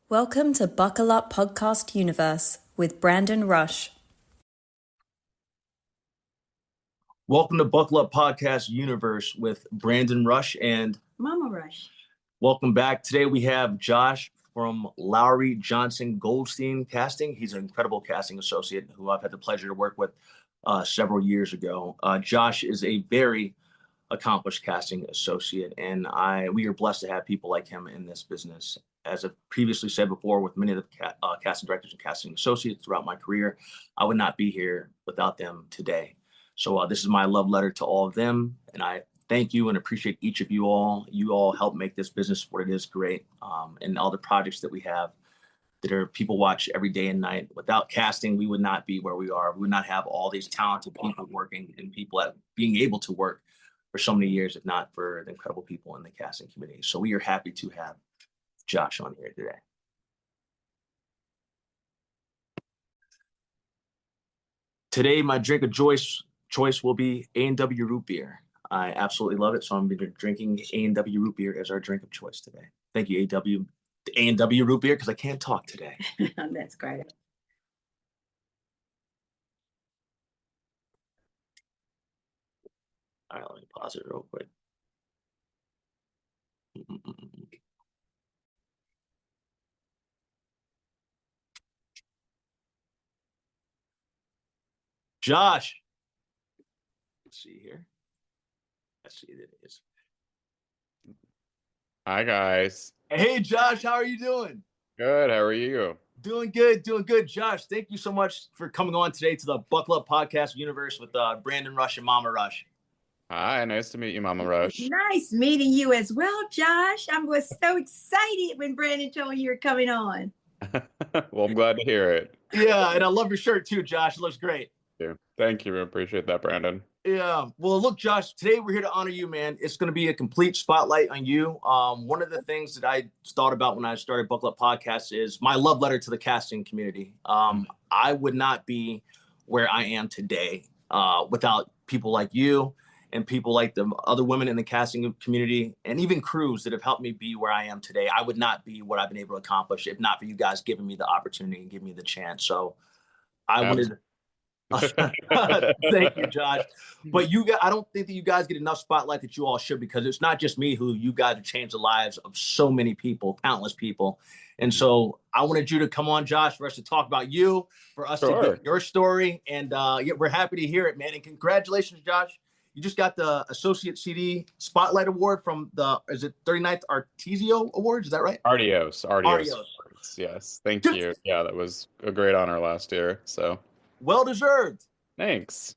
Welcome to Buckle Up Podcast Universe with Brandon Rush. Welcome to Buckle Up Podcast Universe with Brandon Rush and Mama Rush. welcome back. Today we have Josh from Lowry Johnson Goldstein Casting. He's an incredible casting associate who I've had the pleasure to work with several years ago. Josh is a very accomplished casting associate, and we are blessed to have people like him in this business. As I've previously said before, with many of the casting directors and casting associates throughout my career, I would not be here without them today. So this is my love letter to all of them, and I thank you and appreciate each of you all. You all help make this business what it is great, and all the projects that we have that are people watch every day and night. Without casting, we would not be where we are. We would not have all these talented people working and people being able to work for so many years, if not for the incredible people in the casting community. So we are happy to have Josh on here today. Today, my drink of choice will be A&W root beer. I absolutely love it, so I'm going to be drinking A&W root beer as our drink of choice today. Thank you, A&W root beer, because I can't talk today. That's great. All right, let me pause it real quick. Josh. Let's see here. Let's see, it is. Hi, guys. Hey, Josh, how are you doing? Good. How are you? Doing good. Josh, thank you so much for coming on today to the Buckle Up Podcast Universe with Brandon Rush and Mama Rush. Hi, nice to meet you, Mama Rush. Nice meeting you as well, Josh. I was so excited when Brandon told me you were coming on. Well, I'm glad to hear it. Yeah, and I love your shirt too, Josh. It looks great. Thank you. I appreciate that, Brandon. Yeah. Well, look, Josh, today we're here to honor you, man. It's going to be a complete spotlight on you. One of the things that I thought about when I started Buckle Up Podcast is my love letter to the casting community. I would not be where I am today without people like you and people like the other women in the casting community and even crews that have helped me be where I am today. I would not be what I've been able to accomplish if not for you guys giving me the opportunity and giving me the chance. So I wanted Thank you, Josh. But I don't think that you guys get enough spotlight that you all should, because it's not just me who you guys have changed the lives of so many people, countless people. And so I wanted you to come on, Josh, for us to talk about you, for us to get your story. And yeah, we're happy to hear it, man. And congratulations, Josh. You just got the Associate CD Spotlight Award from is it 39th Artios Awards? Is that right? Artios. Yes. Thank you. Yeah, that was a great honor last year. So. Well deserved. Thanks.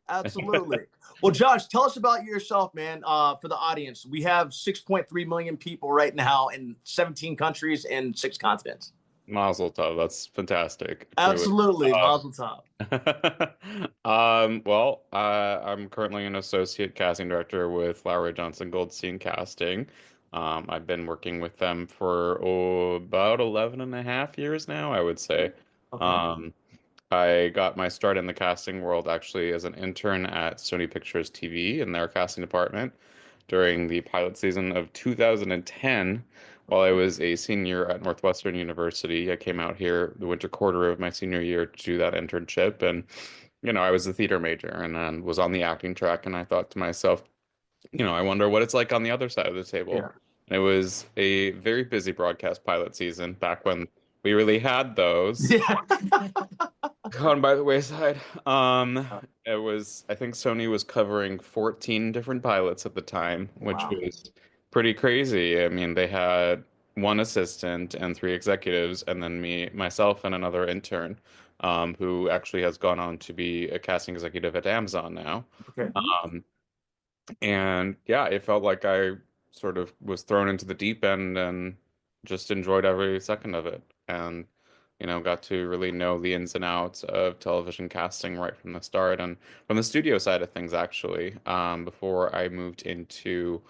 Absolutely. Well, Josh, tell us about yourself, man, for the audience. We have 6.3 million people right now in 17 countries and 6 continents. Mazel tov. That's fantastic. Absolutely. Mazel tov. Well, I'm currently an associate casting director with Lowry Johnson Goldstein Casting. I've been working with them for about 11 and a half years now, I would say. Okay. I got my start in the casting world actually as an intern at Sony Pictures TV in their casting department during the pilot season of 2010 while I was a senior at Northwestern University. I came out here the winter quarter of my senior year to do that internship, and I was a theater major and then was on the acting track, and I thought to myself, I wonder what it's like on the other side of the table. Yeah. And it was a very busy broadcast pilot season back when we really had those. Yeah. Gone by the wayside. It was, I think Sony was covering 14 different pilots at the time, which was pretty crazy. I mean, they had one assistant and 3 executives, and then myself, and another intern, who actually has gone on to be a casting executive at Amazon now. Okay. And yeah, it felt like I sort of was thrown into the deep end and just enjoyed every second of it. And got to really know the ins and outs of television casting right from the start and from the studio side of things, actually, before I moved into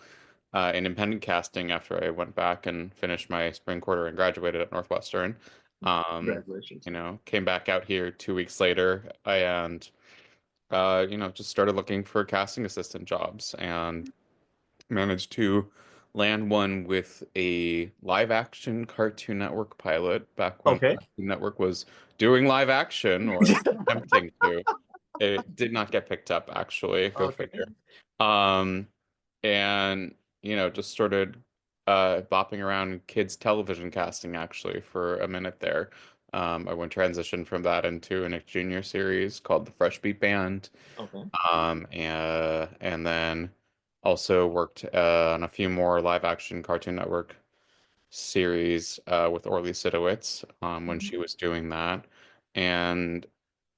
independent casting after I went back and finished my spring quarter and graduated at Northwestern. Congratulations. Came back out here 2 weeks later and, just started looking for casting assistant jobs and managed to land one with a live action Cartoon Network pilot back when Okay. Cartoon Network was doing live action or attempting to. It did not get picked up, actually. Go Okay. figure. Um, and just started bopping around kids television casting actually for a minute there. I went transition from that into a Nick Jr. series called The Fresh Beat Band. Okay. And then also worked on a few more live action Cartoon Network series with Orly Sidowitz when she was doing that. And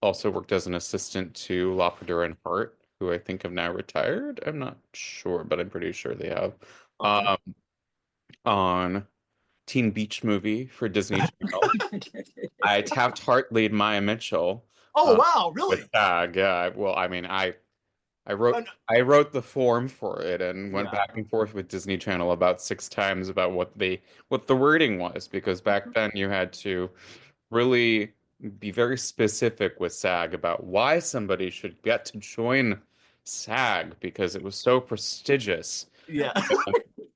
also worked as an assistant to Lopper and Hart, who I think have now retired. I'm not sure, but I'm pretty sure they have. Okay. Um, on Teen Beach Movie for Disney Channel. I tapped Hart lead Maya Mitchell Oh, uh, wow, really? with SAG. Yeah, well, I mean, I Uh, wrote I wrote the form for it and went yeah. back and forth with Disney Channel about 6 times about what the wording was, because back then you had to really be very specific with SAG about why somebody should get to join SAG because it was so prestigious. Yeah.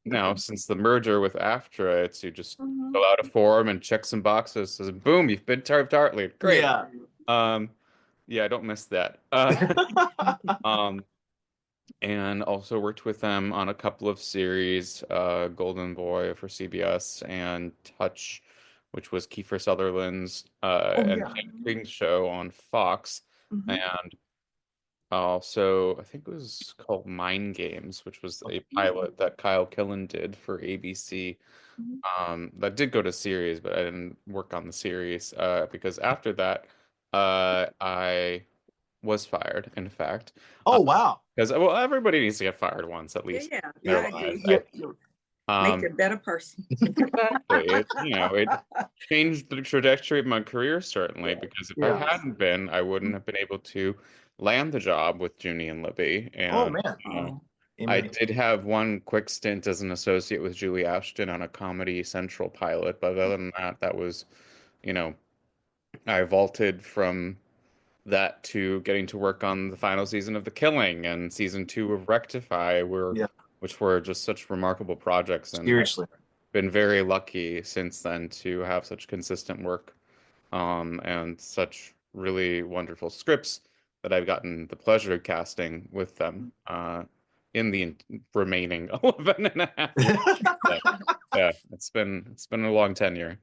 Now, since the merger with AFTRA, it's you just Mhm. fill out a form and check some boxes, says boom, you've been Tart Lead. Great. Yeah. Um, yeah, I don't miss that. Um, and also worked with them on a couple of series, Golden Boy for CBS and Touch, which was Kiefer Sutherland's Oh, and yeah. Ken King's show on Fox. Mhm. And also, I think it was called Mind Games, which was a pilot that Kyle Killen did for ABC. Mhm. That did go to series, but I didn't work on the series because after that, I was fired, in fact. Oh, wow. Because well, everybody needs to get fired once at least Yeah, in their I lives. agree. Yeah. Make Um, you a better person. exactly. It changed the trajectory of my career certainly because if I Yeah. hadn't been, I wouldn't have been able to land the job with Junie and Libby. Oh, And man. I Amen. did have one quick stint as an associate with Julie Ashton on a Comedy Central pilot, but other than that, that was, you know, I vaulted from that to getting to work on the final season of The Killing and season 2 of Rectify, Yeah. which were just such remarkable projects. And I've Seriously. been very lucky since then to have such consistent work and such really wonderful scripts that I've gotten the pleasure of casting with them in the remaining 11 and a half years. So, yeah, it's been a long tenure.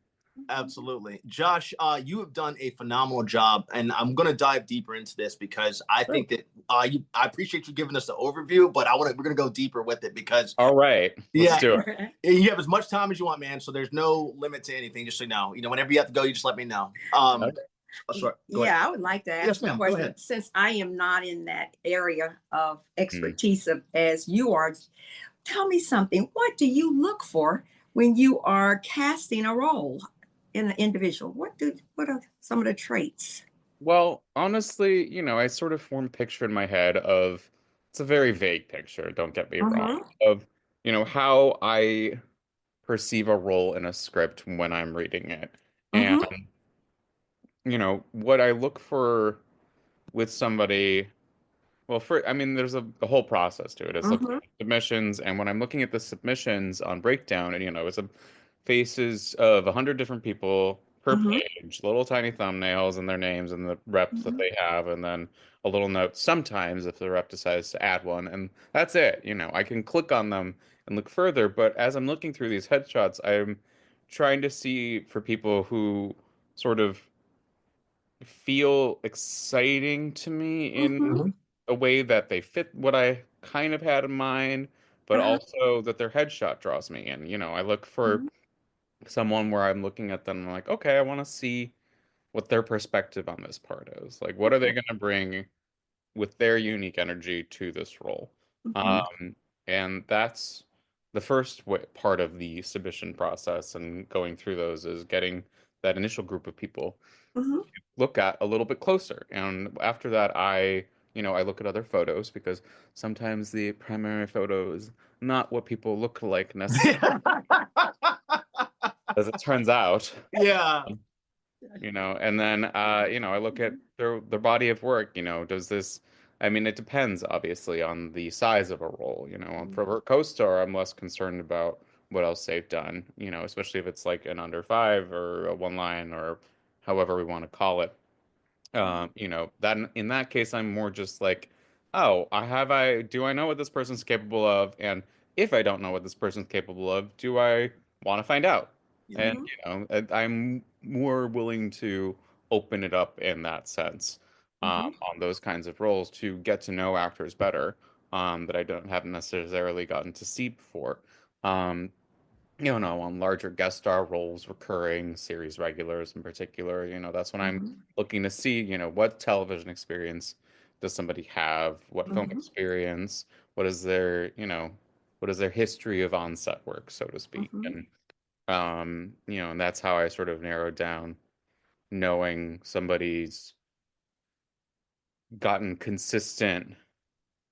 Absolutely. Josh, you have done a phenomenal job, and I'm going to dive deeper into this because I Sure. think that I appreciate you giving us the overview, but we're going to go deeper with it because All right, let's yeah, do it. you have as much time as you want, man. So there's no limit to anything. Just so you know, whenever you have to go, you just let me know. Okay. Sorry. Go ahead. Yeah, I would like to Yes, ask a ma'am. Go question ahead. since I am not in that area of Mm. expertise as you are. Tell me something. What do you look for when you are casting a role in an individual? What are some of the traits? Well, honestly, I sort of form a picture in my head of it's a very vague picture, don't get me wrong, Mm-hmm. of how I perceive a role in a script when I'm reading it. And Mm-hmm. what I look for with somebody, well, I mean, there's a whole process to it. It's looking Mm-hmm. at submissions, and when I'm looking at the submissions on Breakdown, and it's a faces of 100 different people per Mm-hmm. page, little tiny thumbnails and their names and the reps that Mm-hmm. they have, and then a little note sometimes if the rep decides to add one, and that's it. I can click on them and look further, but as I'm looking through these headshots, I'm trying to see for people who sort of feel exciting to me in Mm-hmm. Mhm. a way that they fit what I kind of had in mind, but Uh-huh. also that their headshot draws me in. I look for someone where I'm looking at them like, okay, I want to see what their perspective on this part is. Like, what are they going to bring with their unique energy to this role? Mm-hmm. Um, and that's the first part of the submission process, and going through those is getting that initial group of people Mm-hmm. look at a little bit closer. And after that, I look at other photos because sometimes the primary photo is not what people look like necessarily, as it turns out. Yeah. And then I look at their body of work. Does this I mean, it depends obviously on the size of a role. For a co-star, I'm less concerned about what else they've done, especially if it's like an under five or a one line or however we want to call it. That in that case, I'm more just like, oh, do I know what this person's capable of? And if I don't know what this person's capable of, do I want to find out? Yeah. And, Mhm. I'm more willing to open it up in that sense, Mhm. on those kinds of roles to get to know actors better, that I don't haven't necessarily gotten to see before. Um, on larger guest star roles, recurring series regulars in particular, that's when I'm Mhm. looking to see, what television experience does somebody have, what film Mhm. experience, what is their, what is their history of on-set work, so to speak. Mhm. And that's how I sort of narrowed down knowing somebody's gotten consistent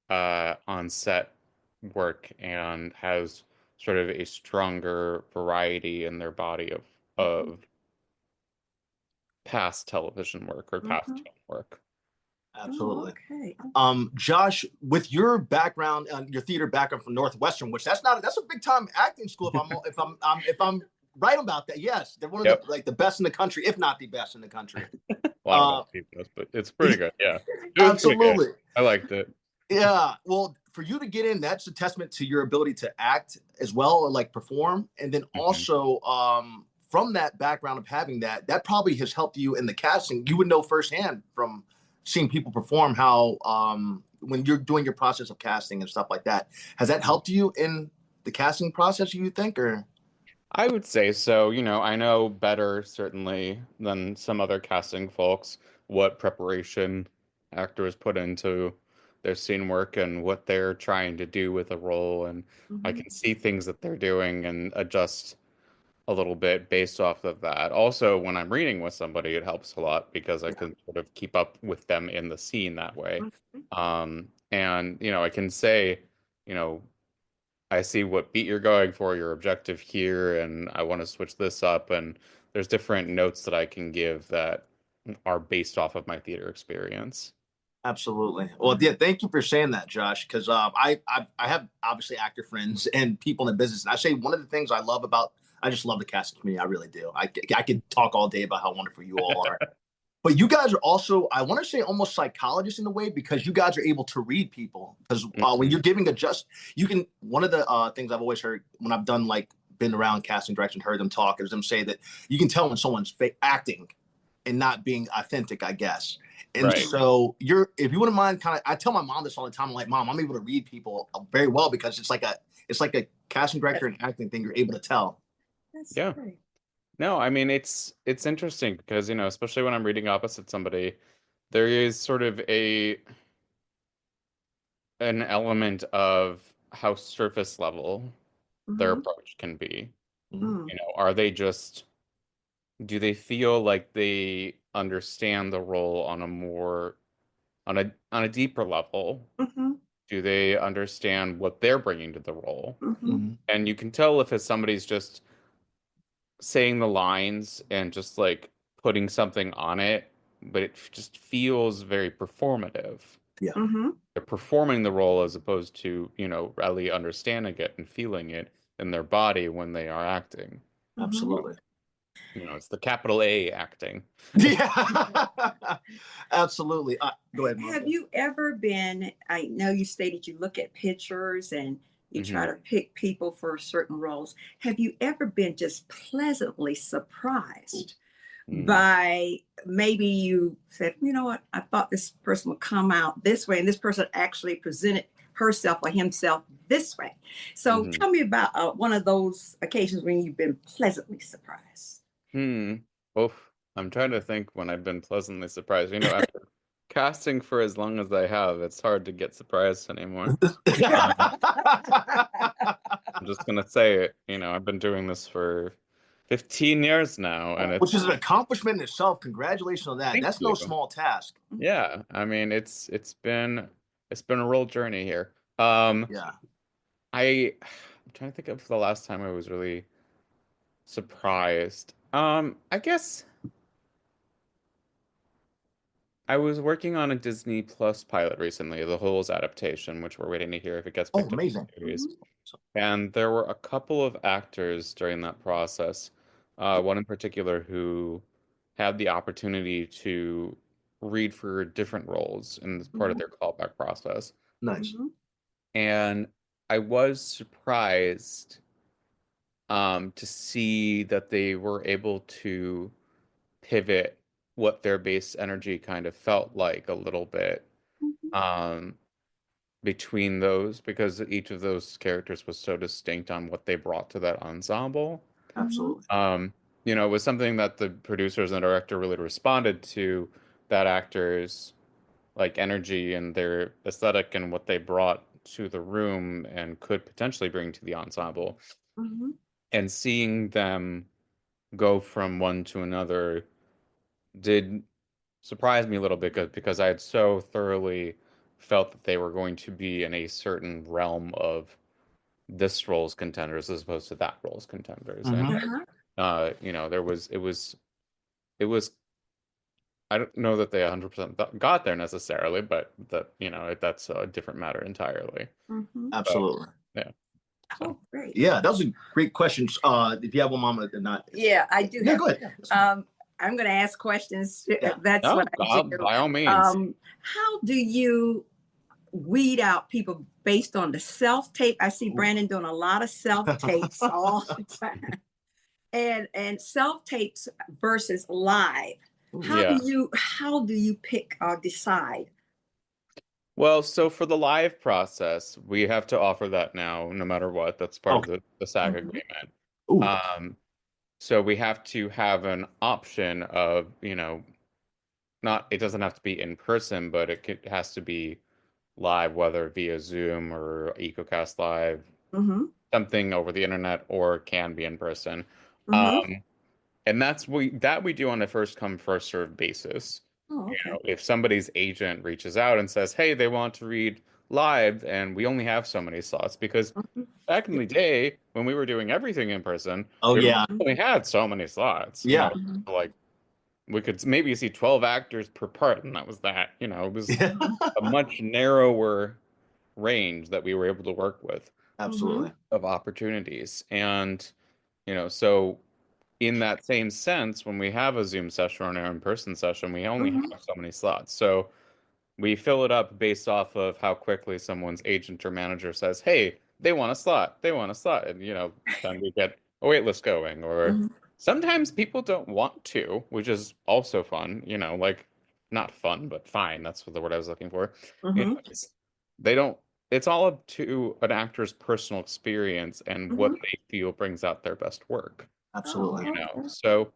on-set work and has sort of a stronger variety in their body Mhm. of past television work or past Mhm. film work. Oh, Absolutely. okay. Josh, with your background, your theater background from Northwestern, which that's a big time acting school. If I'm right about that, yes, they're one of the Yep. like the best in the country, if not the best in the country. Well, I don't know Uh, if he does, but it's pretty good. Yeah. It was pretty good. absolutely. I liked it. Yeah. Well, for you to get in, that's a testament to your ability to act as well or like perform. And then Mhm. also, from that background of having that probably has helped you in the casting. You would know firsthand from seeing people perform how, when you're doing your process of casting and stuff like that, has that helped you in the casting process, you think, or? I would say so. I know better certainly than some other casting folks what preparation actors put into their scene work and what they're trying to do with a role. And I Mhm. can see things that they're doing and adjust a little bit based off of that. Also, when I'm reading with somebody, it helps a lot because I Yeah. can sort of keep up with them in the scene that way. Mhm. And, I can say, you know, I see what beat you're going for, your objective here, and I want to switch this up. And there's different notes that I can give that are based off of my theater experience. Absolutely. Well, yeah, thank you for saying that, Josh. Because I have obviously actor friends and people in the business, and I say one of the things I just love the casting community. I really do. I could talk all day about how wonderful you all are. But you guys are also, I want to say, almost psychologists in a way because you guys are able to read people. Because when Mhm. you're giving you can. One of the things I've always heard when I've done like been around casting direction, heard them talk, is them say that you can tell when someone's acting and not being authentic, I guess. And Right. so if you wouldn't mind, kind of, I tell my mom this all the time. I'm like, Mom, I'm able to read people very well because it's like a casting director and acting thing. You're able to tell. That's Yeah. great. No, I mean it's interesting because, especially when I'm reading opposite somebody, there is sort of an element of how surface level their Mhm. approach can be. Mhm. Mm. Are they just, do they feel like they understand the role on a more, on a deeper level? Mhm. Do they understand what they're bringing to the role? Mhm. Mhm. And you can tell if it's somebody's just saying the lines and just like putting something on it, but it just feels very performative. Yeah, Mhm. They're performing the role as opposed to, really understanding it and feeling it in their body when they are acting. Mhm. absolutely. It's the capital A acting. Yeah, absolutely. Go ahead, Mom. Have you ever been, I know you stated you look at pictures and you try Hmm. to pick people for certain roles. Have you ever been just pleasantly surprised Mm. by maybe you said, you know what, I thought this person would come out this way, and this person actually presented herself or himself this way. So Hmm. tell me about one of those occasions when you've been pleasantly surprised. Hmm. Oof. I'm trying to think when I've been pleasantly surprised. After casting for as long as I have, it's hard to get surprised anymore. Um, I'm just gonna say it. I've been doing this for 15 years now, and Which is it's an accomplishment in itself. Congratulations on that. thank That's no you. small task. Yeah, I mean it's been a real journey here. Um, Yeah. I'm trying to think of the last time I was really surprised. I guess I was working on a Disney Plus pilot recently, the Holes adaptation, which we're waiting to hear if it gets Oh, picked up in amazing. the series. Mhm. And there were a couple of actors during that process, one in particular who had the opportunity to read for different roles in this part of Mhm. their callback process. Nice. Mhm. And I was surprised to see that they were able to pivot what their base energy kind of felt like a little bit Mhm. um, between those because each of those characters was so distinct on what they brought to that ensemble. Mhm. Absolutely. It was something that the producers and director really responded to that actor's like energy and their aesthetic and what they brought to the room and could potentially bring to the ensemble. Mhm. And seeing them go from one to another did surprise me a little bit because I had so thoroughly felt that they were going to be in a certain realm of this role's contenders as opposed to that role's contenders. And Hmm. Uh-huh. it was I don't know that they 100% got there necessarily, but that's a different matter entirely. Mhm. But Absolutely. yeah. So Oh, great. Yeah, that was a great question. If you have one, Mama, not. Yeah, I do Yeah, have. go ahead. Yeah, that's fine. I'm going to ask questions. Yeah. That's no, what I do. by all means. How do you weed out people based on the self tape? I see Ooh. Brandon doing a lot of self tapes all the time, and self tapes versus live. Ooh. Yeah. How do you pick or decide? Well, so for the live process, we have to offer that now, no matter what. That's part of Okay. the SAG Mhm. agreement. Ooh. Um, so we have to have an option of, not it doesn't have to be in person, but has to be live, whether via Zoom or EcoCast Live, Mhm. something over the internet, or can be in person. Mhm. Um, and we do on a first come, first served basis. Oh, okay. If somebody's agent reaches out and says, "Hey, they want to read live," and we only have so many slots, because Mhm. back in the day when we were doing everything in person, Oh, we yeah. only had so many slots. Yeah. Mhm. Like we could maybe see 12 actors per part, and that was that. It was Yeah. Mhm. a much narrower range that we were able to work with Mhm. Absolutely. of opportunities. And, so in that same sense, when we have a Zoom session or an in-person session, we only Mhm. have so many slots. So we fill it up based off of how quickly someone's agent or manager says, "Hey, they want a slot. They want a slot." And, then we get a wait list going. Or Mhm. sometimes people don't want to, which is also fun, like not fun, but fine. That's what the word I was looking for. Mhm. They don't, it's all up to an actor's personal experience and what Mhm. they feel brings out their best work, Absolutely. Oh, okay. So,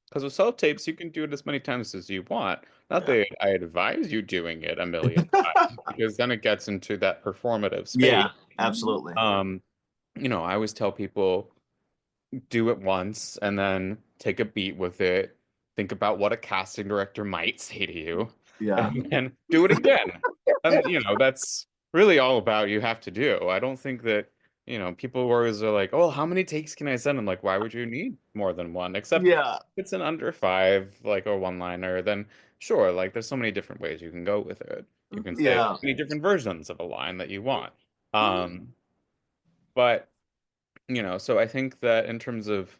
because with self tapes, you can do it as many times as you want. Not Yeah. that I advise you doing it a million times, because then it gets into that performative space. Yeah. Mhm. Absolutely. Um, I always tell people do it once and then take a beat with it. Think about what a casting director might say to you, Yeah. and Mhm. then do it again. And that's really all about you have to do. I don't think that, people always are like, "Oh, how many takes can I send?" I'm like, why would you need more than one? Except Yeah. if it's an under five, like a one-liner, then sure, like there's so many different ways you can go with it. You can Mhm. say Yeah. many different versions of a line that you want. Oh, Um, but so I think that in terms of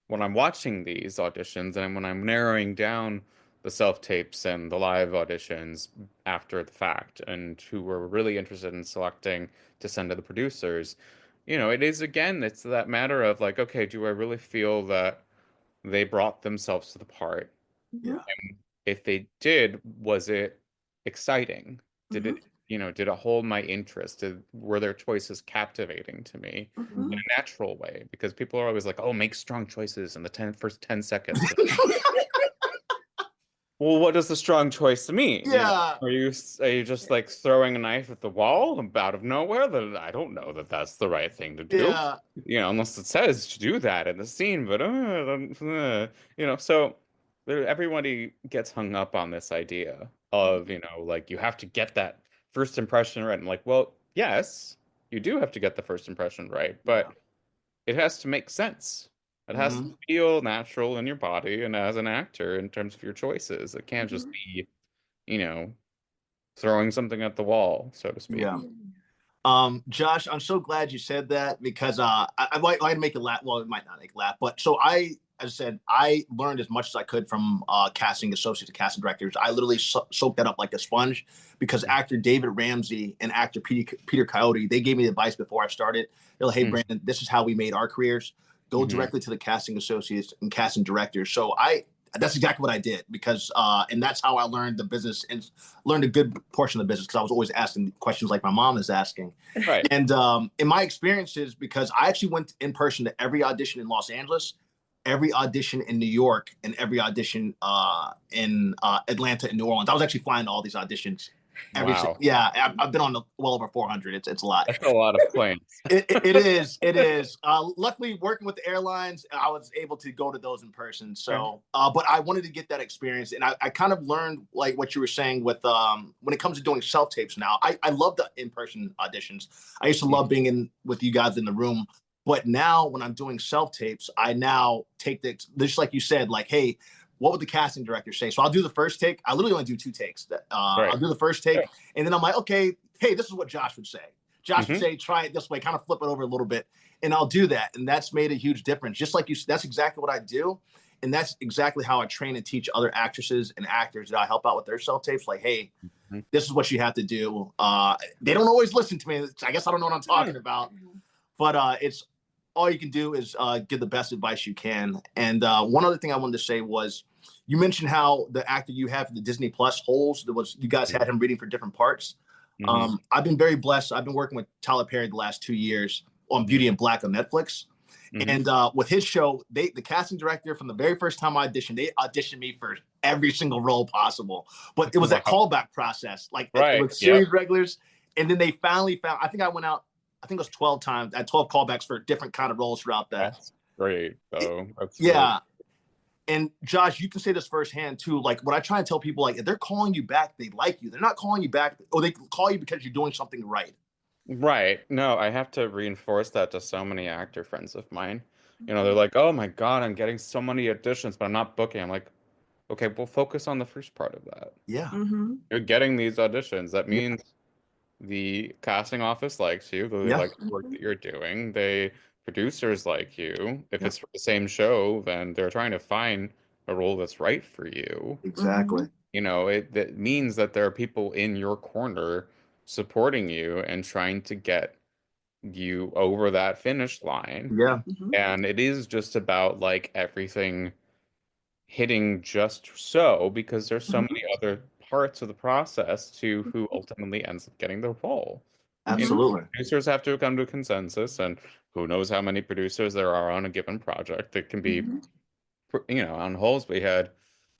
when I'm watching these auditions and when I'm narrowing down the self tapes and the live auditions after the fact, and who we're really interested in selecting to send to the producers, it's that matter of like, okay, do I really feel that they brought themselves to the part? mhm. Yeah. If they did, was it exciting? Did Mhm. did it hold my interest? Were their choices captivating to me in Mhm. Mhm. a natural way? Because people are always like, "Oh, make strong choices in the first 10 seconds." Well, what does the strong choice mean? Yeah. Are you just like throwing a knife at the wall out of nowhere? That I don't know that that's the right thing to do. Yeah. Unless it says to do that in the scene, but so everybody gets hung up on this idea of, like you have to get that first impression right. I'm like, well, yes, you do have to get the first impression right, Yeah. but it has to make sense. It has to Hmm. feel natural in your body and as an actor in terms of your choices. It can't just Mhm. be you know, throwing something at the wall, so to speak. Yeah. Josh, I'm so glad you said that because I might make you laugh. Well, it might not make you laugh, but so as I said, I learned as much as I could from casting associates and casting directors. I literally soaked that up like a sponge because actor David Ramsey and actor Peter Coyote, they gave me advice before I started. They're like, hey, Brandon, this is how we made our careers. Go directly to the casting associates and casting directors. So that's exactly what I did because, and that's how I learned the business and learned a good portion of the business because I was always asking questions like my mom is asking. Right. And in my experiences, because I actually went in person to every audition in Los Angeles, every audition in New York, and every audition in Atlanta and New Orleans. I was actually flying to all these auditions. Wow. Yeah, I've been on well over 400. It's a lot. That's a lot of planes. It is. It is. Luckily, working with the airlines, I was able to go to those in person. So, but I wanted to get that experience, and I kind of learned like what you were saying with when it comes to doing self tapes. Now, I love the in person auditions. I used to love being in with you guys in the room, but now when I'm doing self tapes, I now take just like you said, like, hey, what would the casting director say? So I'll do the first take. I literally only do 2 takes. I'll do the first take, and then I'm like, okay, hey, this is what Josh would say. Josh would say, try it this way, kind of flip it over a little bit, and I'll do that. And that's made a huge difference. Just like you, that's exactly what I do. And that's exactly how I train and teach other actresses and actors that I help out with their self tapes. Like, hey, this is what you have to do. They don't always listen to me. I guess I don't know what I'm talking about, but it's all you can do is give the best advice you can. And one other thing I wanted to say was, you mentioned how the actor you have for the Disney Plus Holes, you guys had him reading for different parts. I've been very blessed. I've been working with Tyler Perry the last 2 years on Beauty and Black on Netflix. And with his show, the casting director from the very first time I auditioned, they auditioned me for every single role possible. But it was a callback process. Like it was series regulars. And then they finally found, I think I went out, I think it was 12 times. I had 12 callbacks for different kind of roles throughout that. That's great, though. That's yeah. And Josh, you can say this firsthand too. Like what I try and tell people, like if they're calling you back, they like you. They're not calling you back, or they call you because you're doing something right. Right. No, I have to reinforce that to so many actor friends of mine. They're like, oh my God, I'm getting so many auditions, but I'm not booking. I'm like, okay, well, focus on the first part of that. Yeah. You're getting these auditions. That means the casting office likes you. They like the work that you're doing. Producers like you. If it's for the same show, then they're trying to find a role that's right for you. Exactly. That means that there are people in your corner supporting you and trying to get you over that finish line. Yeah. And it is just about like everything hitting just so, because there's so many other parts of the process to who ultimately ends up getting the role. Absolutely. Producers have to come to a consensus, and who knows how many producers there are on a given project. It can be, on Holes we had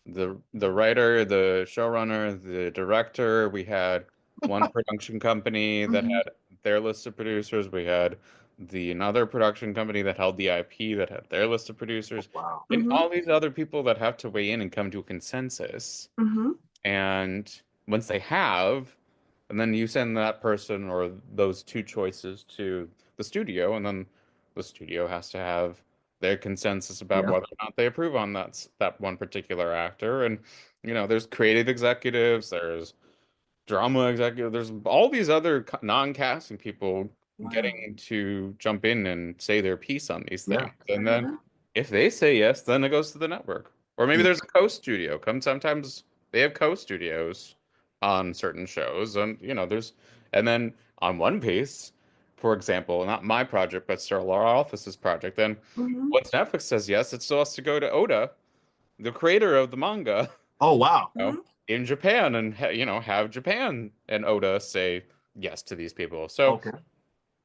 the writer, the showrunner, the director. We had one production company that had their list of producers. We had another production company that held the IP that had their list of producers. Wow. And all these other people that have to weigh in and come to a consensus. And once they have, and then you send that person or those 2 choices to the studio, and then the studio has to have their consensus about whether or not they approve on that one particular actor. And there's creative executives, there's drama executives, there's all these other non-casting people getting to jump in and say their piece on these things. And then if they say yes, then it goes to the network. Or maybe there's a co-studio. Sometimes they have co-studios on certain shows, and and then on One Piece, for example, not my project, but still our office's project. Then once Netflix says yes, it still has to go to Oda, the creator of the manga. Oh wow. In Japan, and have Japan and Oda say yes to these people. So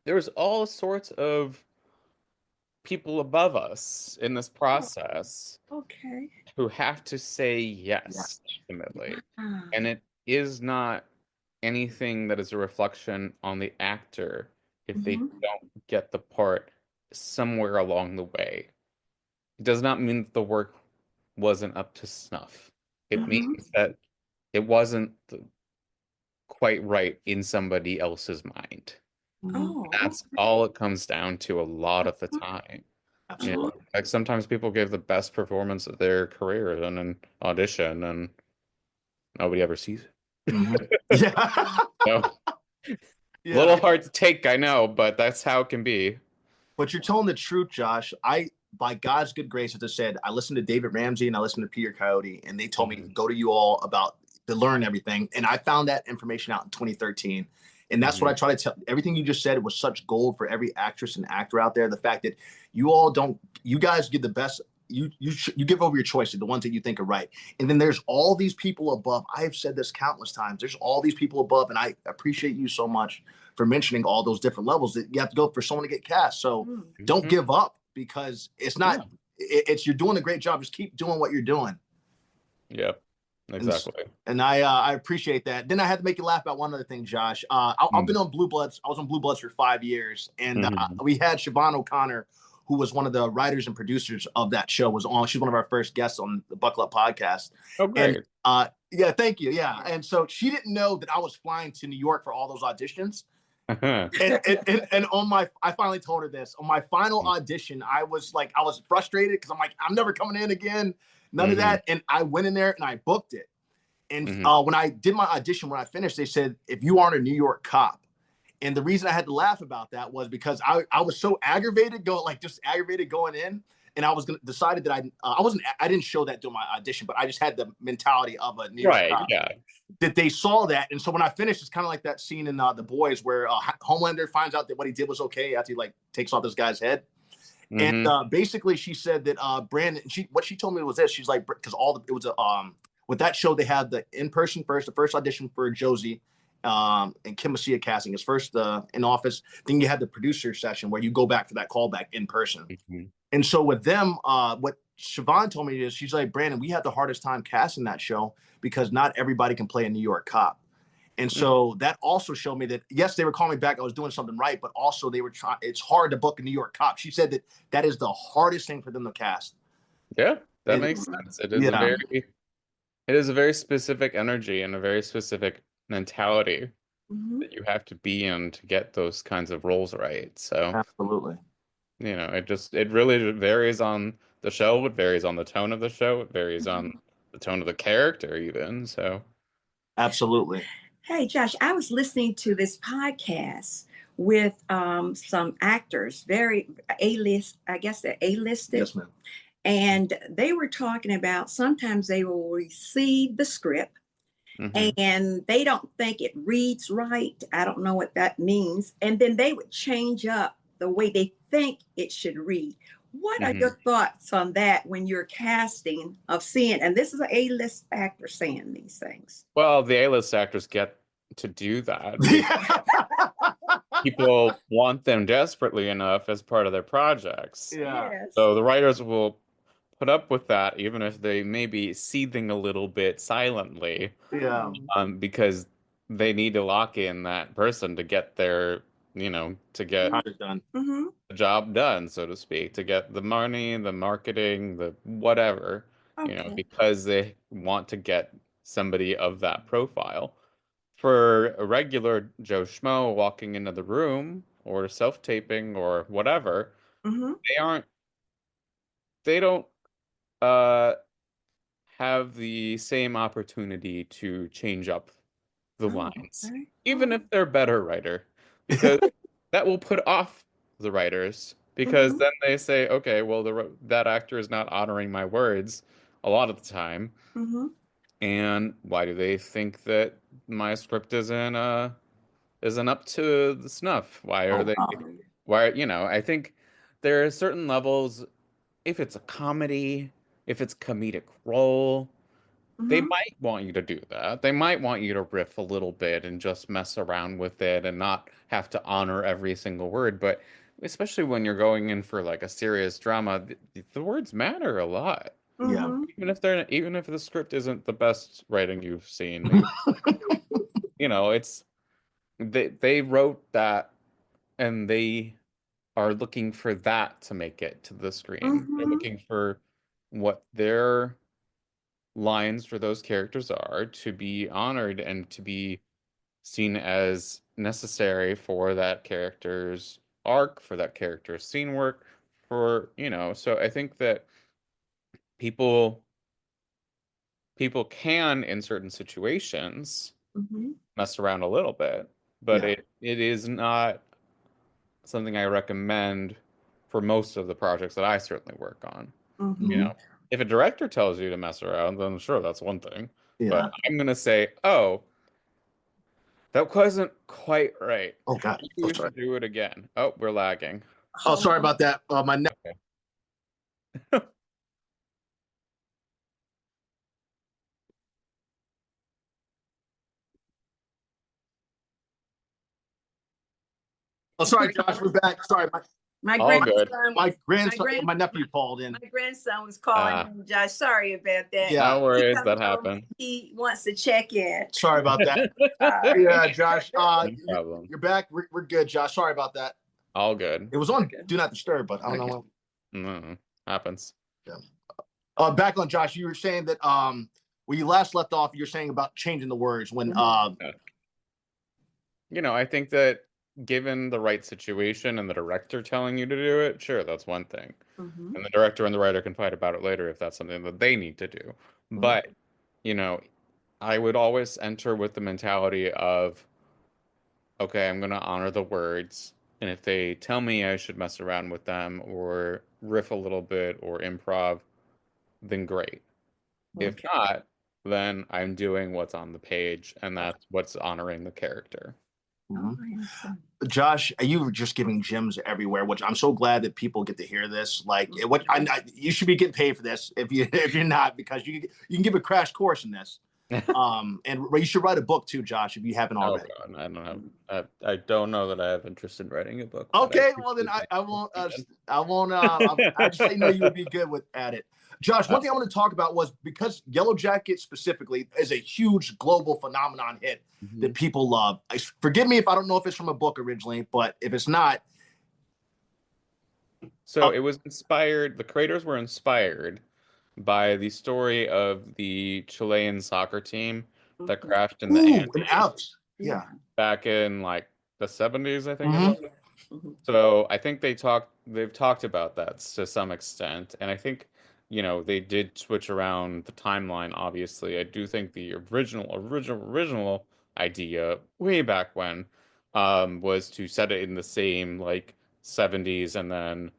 there's all sorts of people above us in this process who have to say yes ultimately. And it is not anything that is a reflection on the actor if they don't get the part somewhere along the way. It does not mean that the work wasn't up to snuff. It means that it wasn't quite right in somebody else's mind. That's all it comes down to a lot of the time. Absolutely. Like sometimes people give the best performance of their career in an audition, and nobody ever sees it. Mhm. Yeah. So, little Yeah. hard to take, I know, but that's how it can be. But you're telling the truth, Josh. By God's good grace, as I said, I listened to David Ramsey and I listened to Peter Coyote, and they told me to go to you all to learn everything. And I found that information out in 2013. And that's what I try to tell. Everything you just said was such gold for every actress and actor out there. The fact that you guys give the best. You give over your choice to the ones that you think are right. And then there's all these people above. I have said this countless times. There's all these people above, and I appreciate you so much for mentioning all those different levels that you have to go for someone to get cast. So don't give up, because it's not, it's, you're doing a great job. Just keep doing what you're doing. Yep, exactly. And I appreciate that. Then I had to make you laugh about one other thing, Josh. I've been on Blue Bloods. I was on Blue Bloods for 5 years, and we had Siobhan O'Connor, who was one of the writers and producers of that show, was on. She's one of our first guests on the Buckle Up podcast. Oh, great. And yeah, thank you. Yeah, and so she didn't know that I was flying to New York for all those auditions. And I finally told her this on my final audition. I was frustrated because I'm like, I'm never coming in again. None of that. And I went in there and I booked it. And when I did my audition, when I finished, they said, if you aren't a New York cop. And the reason I had to laugh about that was because I was so aggravated going in. And I was decided that I didn't show that during my audition, but I just had the mentality of a New York cop. Yeah. That they saw that. And so when I finished, it's kind of like that scene in The Boys where Homelander finds out that what he did was okay after he takes off this guy's head. And basically she said that Brandon, what she told me was this. She's like, because with that show, they had the the first audition for Josie and Kim Messia casting is first in office. Then you had the producer session where you go back for that callback in person. And so with them, what Siobhan told me is, she's like, Brandon, we had the hardest time casting that show because not everybody can play a New York cop. And so that also showed me that, yes, they were calling me back. I was doing something right, but also they were trying. It's hard to book a New York cop. She said that is the hardest thing for them to cast. Yeah, that makes sense. It is a very specific energy and a very specific mentality that you have to be in to get those kinds of roles right. So absolutely. It really varies on the show. It varies on the tone of the show. It varies on the tone of the character even. So absolutely. Hey, Josh, I was listening to this podcast with some actors, very A-list, I guess they're A-listed. Yes, ma'am. And they were talking about sometimes they will receive the script and they don't think it reads right. I don't know what that means. And then they would change up the way they think it should read. What are your thoughts on that when you're casting of seeing, and this is an A-list actor saying these things? Well, the A-list actors get to do that. People want them desperately enough as part of their projects. Yeah. Yes. So the writers will put up with that, even if they may be seething a little bit silently. Yeah. Because they need to lock in that person to get their, to get done. the job done, so to speak, to get the money, the marketing, the whatever, because they want to get somebody of that profile. For a regular Joe Schmo walking into the room or self-taping or whatever, they don't have the same opportunity to change up the lines, even if they're better writer, because that will put off the writers, because then they say, okay, well, that actor is not honoring my words a lot of the time. And why do they think that my script isn't up to the snuff? Why are they? Why, I think there are certain levels. If it's a comedy, if it's comedic role, they might want you to do that. They might want you to riff a little bit and just mess around with it and not have to honor every single word. But especially when you're going in for like a serious drama, the words matter a lot. Yeah. Even if the script isn't the best writing you've seen, it's they wrote that and they are looking for that to make it to the screen. They're looking for what their lines for those characters are to be honored and to be seen as necessary for that character's arc, for that character's scene work, so I think that people people can, in certain situations, Mhm. mess around a little bit, but Yeah. it is not something I recommend for most of the projects that I certainly work on. You Mhm. know, if a director tells you to mess around, then sure, that's one thing. Yeah. But I'm gonna say, oh, that wasn't quite right. Oh God. Maybe Oh we sorry. should do it again. Oh, we're lagging. Oh, sorry about that. My Okay. Oh, sorry, Josh. We're back. Sorry, My All good. grandson, my grandson, grand- my nephew called in. my grandson was calling Ah, me, Josh. Sorry about that. Yeah. no He worries, come that home, happened. he wants to check in. Sorry about that. Sorry. Yeah, Josh. No problem. You're back. We're good, Josh. Sorry about that. All good. It was on Okay. Do Not Disturb, but I don't Okay. know. Happens. Yeah. Back on Josh, you were saying that where you last left off, you're saying about changing the words when I think that given the right situation and the director telling you to do it, sure, that's one thing. Mhm. And the director and the writer can fight about it later if that's something that they need to do. But, you know, I would always enter with the mentality of, okay, I'm going to honor the words. And if they tell me I should mess around with them or riff a little bit or improv, then great. If Okay. not, then I'm doing what's on the page, and that's what's honoring the character. Oh, I understand. Josh, you were just giving gems everywhere, which I'm so glad that people get to hear this. Like, what you should be getting paid for this if you're not, because you can give a crash course in this. And you should write a book too, Josh, if you haven't Oh already. God, I don't know that I have interest in writing a book, but I Okay, well then appreciate I the won't. compliment. I won't. I just let you know you would be good at it. Josh, one thing I want to talk about was because Yellow Jacket specifically is a huge global phenomenon hit that Mhm. people love. Forgive me if I don't know if it's from a book originally, but if it's not, So it was inspired, the creators were inspired by the story of the Chilean soccer team that Mhm. crashed in the ooh, an Andes Alps. Yeah. back in like the 70s, I think it Mm-hmm. was. Mhm. So I think they've talked about that to some extent. And I think, they did switch around the timeline, obviously. I do think the original idea way back when was to set it in the same like 70s and then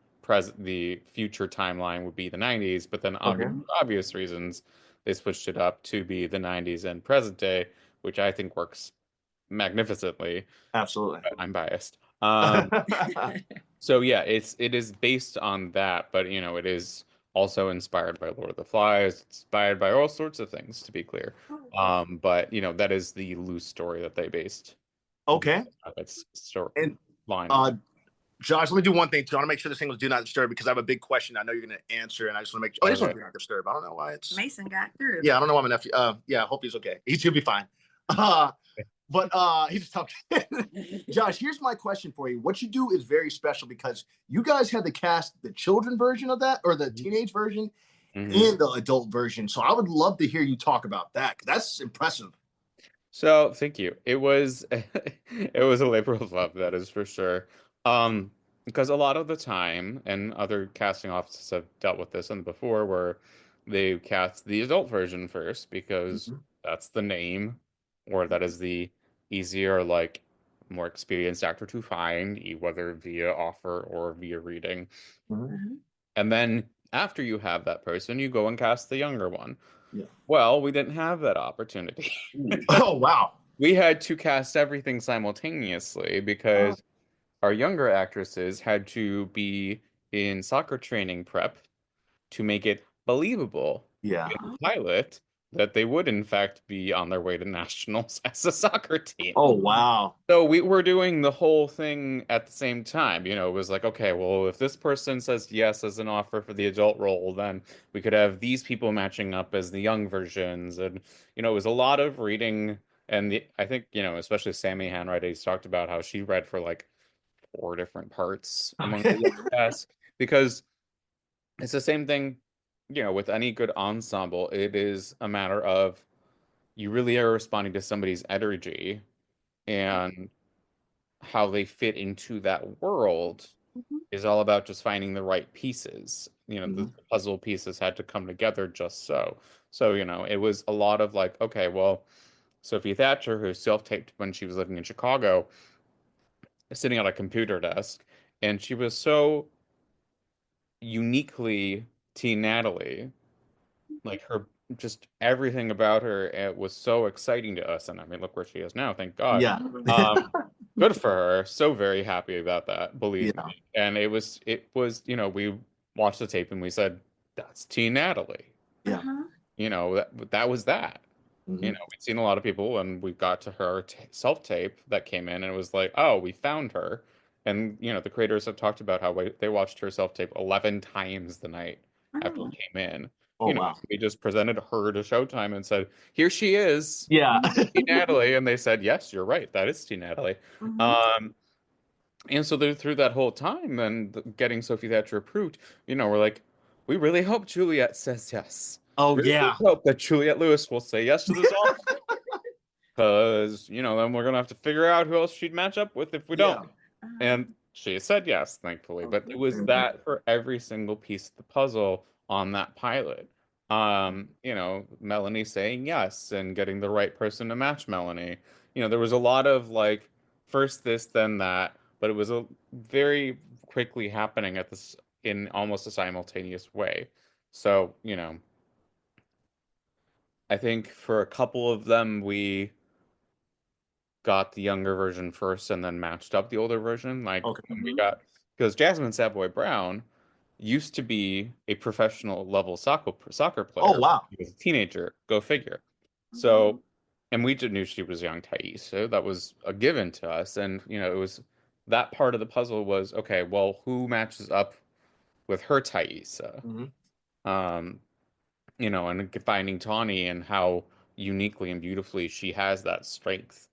the future timeline would be the 90s, but then Okay. Mhm. for obvious reasons they switched it up to be the 90s and present day, which I think works magnificently. Absolutely. But I'm biased. So yeah, it is based on that, but it is also inspired by Lord of the Flies, inspired by all sorts of things, to be clear. Oh, But that is the loose story that they based Okay. its story And line uh, on. Josh, let me do one thing too. I want to make sure this thing was Do Not Disturb because I have a big question. I know you're going to answer, and I just want to make sure. Oh, this one's Okay. Do Not Disturb. I don't know why it's. Mason got through. Yeah, I don't know why my nephew. Yeah, I hope he's okay. He should be fine. But he's talking. Josh, here's my question for you. What you do is very special because you guys had to cast the children version of that or the teenage version Mhm. and the adult version. So I would love to hear you talk about that because that's impressive. So thank you. It was it was a labor of love, that is for sure. Because a lot of the time, and other casting offices have dealt with this and before, where they cast the adult version first because Mhm. that's the name, or that is the easier, like more experienced actor to find, whether via offer or via reading. Mhm. Mhm. And then after you have that person, you go and cast the younger one. Yeah. Well, we didn't have that opportunity. Oh wow. We had to cast everything simultaneously Oh. because our younger actresses had to be in soccer training prep to make it believable Yeah. in the pilot that they would in fact be on their way to nationals as a soccer team. Oh wow. So we were doing the whole thing at the same time. It was like, okay, well, if this person says yes as an offer for the adult role, then we could have these people matching up as the young versions. And, it was a lot of reading. And I think, especially Sammy Hanrides talked about how she read for like 4 different parts among the Okay. young cast because it's the same thing, with any good ensemble. It is a matter of you really are responding to somebody's energy and how they fit into that world Mhm. is all about just finding the right pieces. the puzzle pieces had to come together just so. So, it was a lot of like, okay, well, Sophie Thatcher, who self-taped when she was living in Chicago, sitting at a computer desk, and she was so uniquely T. Natalie, like her, just everything about her, it was so exciting to us. And I mean, look where she is now, thank God. Yeah. Good for her. So very happy about that, believe Yeah. me. And it was, we watched the tape and we said, that's T. Natalie. Yeah. That was that. Mhm. We'd seen a lot of people, and we got to her self-tape that came in, and it was like, oh, we found her. And, the creators have talked about how they watched her self-tape 11 times the night after it came in. Oh, wow. We just presented her to Showtime and said, here she is. Yeah. T. Natalie. And they said, yes, you're right. That is T. Natalie. And so through that whole time and getting Sophie Thatcher approved, we're like, we really hope Juliet says yes. Oh, We really yeah. hope that Juliet Lewis will say yes to this offer. Because, then we're going to have to figure out who else she'd match up with if we don't. And she said yes, thankfully. But it was that for every single piece of the puzzle on that pilot. Melanie saying yes and getting the right person to match Melanie. There was a lot of like first this, then that, but it was a very quickly happening at this in almost a simultaneous way. So, I think for a couple of them, we got the younger version first and then matched up the older version. Like when we got, because Jasmine Savoy Brown used to be a professional level soccer player. Oh, wow. She was a teenager. Go figure. So, and we just knew she was young Thais, so that was a given to us. And it was that part of the puzzle was okay. Well, who matches up with her Thaisa? And finding Tawny and how uniquely and beautifully she has that strength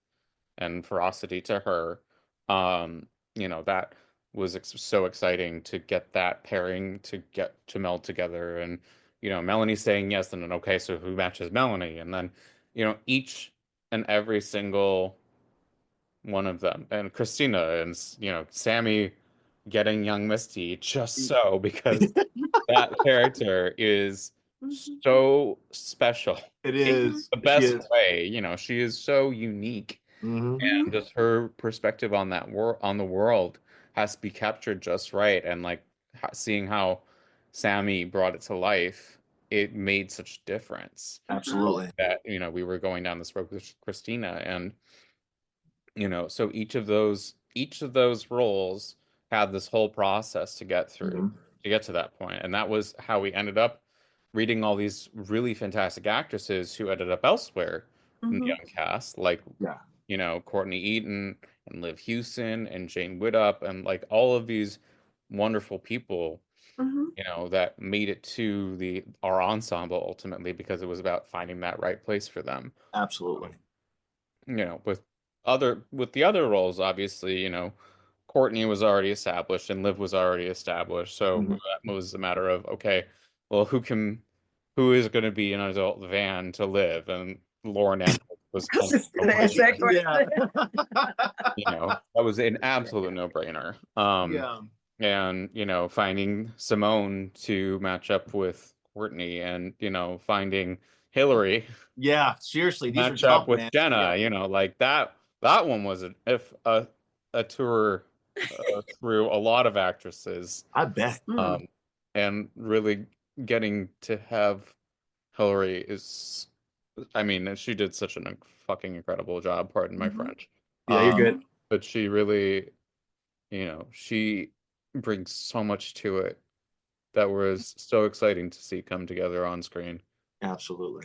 and ferocity to her. That was so exciting to get that pairing to get to meld together. And, Melanie saying yes, and then, okay, so who matches Melanie? And then, each and every single one of them. And Christina and, Sammy getting young Misty just so because that character is so special. It In is. the best way. She is so unique. And just her perspective on on the world has to be captured just right. And like seeing how Sammy brought it to life, it made such difference. Absolutely. That, we were going down this road with Christina. And, so each of those roles had this whole process to get through to get to that point. And that was how we ended up reading all these really fantastic actresses who ended up elsewhere in the young cast, like Courtney Eaton and Liv Hewson and Jane Widdop and like all of these wonderful people, that made it to our ensemble ultimately because it was about finding that right place for them. Absolutely. With the other roles, obviously, Courtney was already established and Liv was already established. So that was a matter of, okay, well, who is going to be an adult Van to Liv? And Lauren Ambrose was kind of that was an absolute no-brainer. And finding Simone to match up with Courtney, and finding Hillary, seriously, these match are up tough, with man. Jenna, like that one was a tour through a lot of actresses. I bet. And really getting to have Hillary is, I mean, she did such a fucking incredible job, pardon my French. Yeah, you're good. But she really, she brings so much to it that was so exciting to see come together on screen. Absolutely,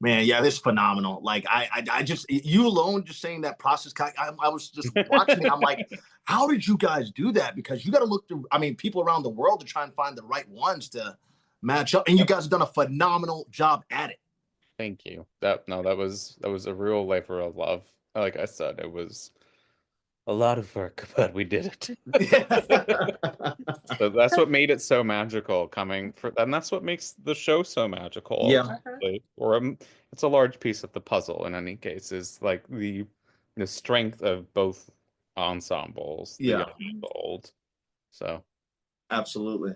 man. Yeah, this is phenomenal. Like I just, you alone just saying that process. I was just watching it. I'm like, how did you guys do that? Because you got to look through. I mean, people around the world to try and find the right ones to match up, and you guys have done a phenomenal job at it. Thank you. That was a real labor of love. Like I said, it was a lot of work, but we did it. So that's what made it so magical and that's what makes the show so magical. Yeah. Or it's a large piece of the puzzle in any case, is like the strength of both ensembles, the young and the old. So absolutely.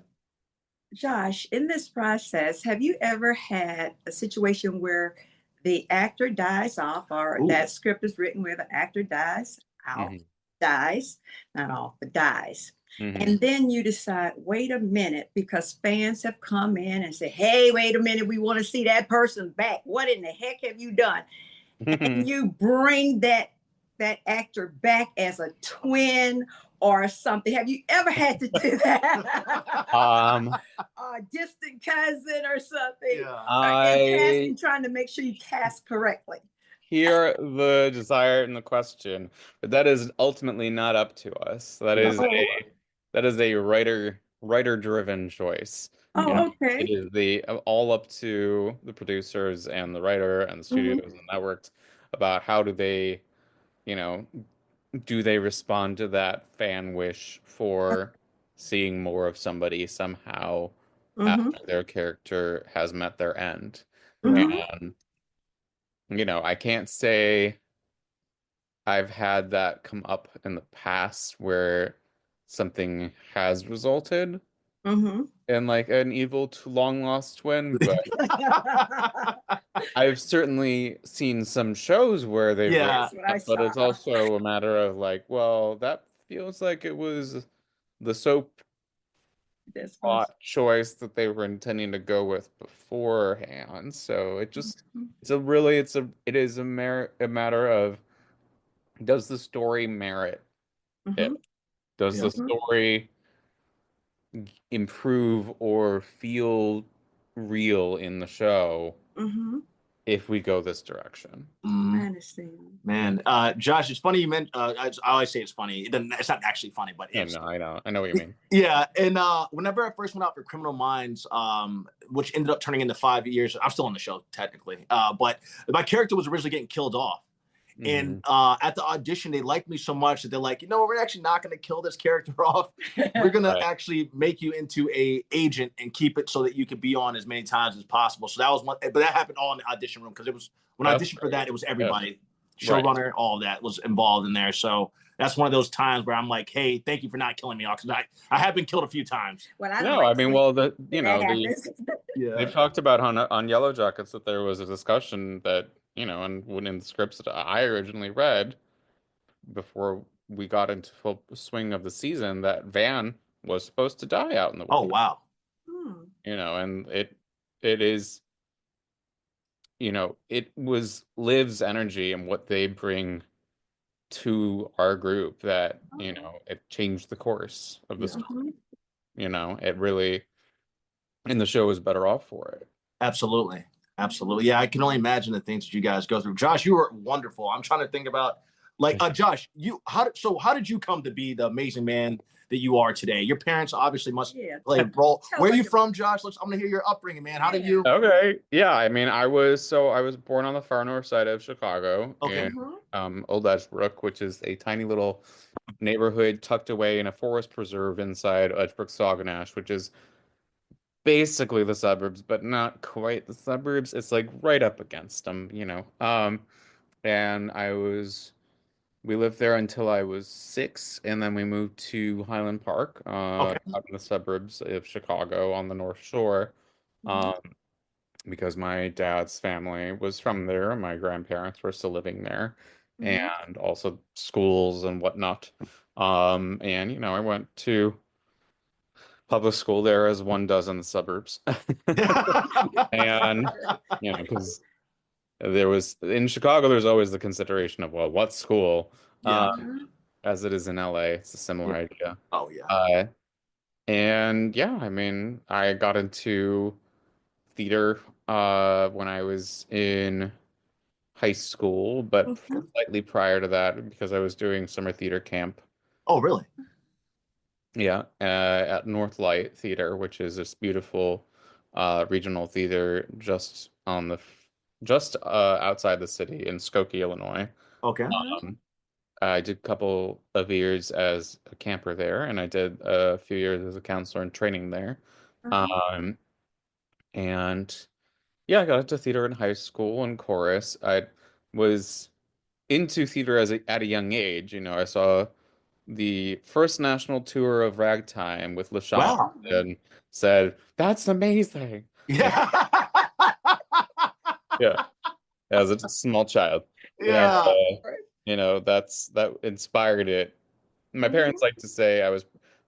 Josh, in this process, have you ever had a situation where the actor dies off, or Ooh. that script is written where the actor dies out, Hmm. dies, not off, but dies? Hmm. And then you decide, wait a minute, because fans have come in and said, hey, wait a minute, we want to see that person back. What in the heck have you done? And you bring that actor back as a twin or something. Have you ever had to do that? Um, A distant cousin or something? Yeah. In I casting, trying to make sure you cast correctly. hear the desire and the question, but that is ultimately not up to us. Oh, That is a writer driven choice. You know, oh, it okay. is the all up to the producers and the writer and the studios Mm-hmm, and the networks about how do they, you know, do they respond to that fan wish for seeing more of somebody somehow mm-hmm, after their character has met their end. mm-hmm, And, I can't say I've had that come up in the past where something has resulted mm-hmm. in like an evil to long lost twin, but I've certainly seen some shows where they've done Yeah. That's what I that, but saw. it's also a matter of like, well, that feels like it was the soap That's what plot choice that they were intending to go with beforehand. So it is a matter of, does the story merit mm-hmm, it? Does the Yeah. mm-hmm, story improve or feel real in the show mm-hmm. if we go this direction? I Mm, understand. man, Josh, it's funny you meant. I always say it's funny. It's not actually funny, but Yeah, it's. no, I know what you mean. Yeah, and whenever I first went out for Criminal Minds, which ended up turning into 5 years, I'm still on the show technically, but my character was originally getting killed off. And Hmm. at the audition, they liked me so much that they're like, we're actually not going to kill this character off. We're going to Right. actually make you into a agent and keep it so that you could be on as many times as possible. So that was one, but that happened all in the audition room because it was when I That's auditioned for great. that, it was Yeah. everybody, Right. showrunner, all of that was involved in there. So that's one of those times where I'm like, hey, thank you for not killing me off because I have been killed a few times. Well, I don't No, I like mean, seeing well, that happens. Yeah. they've talked about on Yellow Jackets that there was a discussion that, and when in the scripts that I originally read before we got into full swing of the season, that Van was supposed to die out in the Oh, wilderness, wow. Hmm. and it is, it was Liv's energy and what they bring to our group that, Oh, it changed the course of the Yeah. story. mhm. It really, and the show was better off for it. Absolutely. Absolutely. Yeah, I can only imagine the things that you guys go through. Josh, you were wonderful. I'm trying to think about Josh, how did you come to be the amazing man that you are today? Your parents obviously must Yeah. play a role. Tell Where are us you from, Josh? I'm gonna hear your upbringing, man. How did Yeah. you Okay. Yeah, I mean, I was born on the far north side of Chicago okay. in Mhm. Old Edgebrook, which is a tiny little neighborhood tucked away in a forest preserve inside Edgebrook Sauganash, which is basically the suburbs, but not quite the suburbs. It's like right up against them. And we lived there until I was 6, and then we moved to Highland Park, Okay. out in the suburbs of Chicago on the North Shore. Mhm. Um, because my dad's family was from there, and my grandparents were still living there, Mhm. and also schools and whatnot. And I went to public school there as one does in the suburbs. And because there was in Chicago, there's always the consideration of, well, what school? Yeah. Mhm. As it is in LA, it's a Yeah. similar idea. Oh yeah. Uh, and yeah, I mean, I got into theater when I was in high school, but Mhm. slightly prior to that because I was doing summer theater camp. Oh really? Yeah, at Northlight Theater, which is this beautiful regional theater just outside the city in Skokie, Illinois. Okay. Mhm. Um, I did a couple of years as a camper there, and I did a few years as a counselor in training there. Mhm. Um, and yeah, I got into theater in high school and chorus. I was into theater at a young age. I saw the first national tour of Ragtime with LaShawn Wow. and said, "That's amazing." Yeah. Yeah, as a small child. And Yeah. that inspired it. My parents like to say I was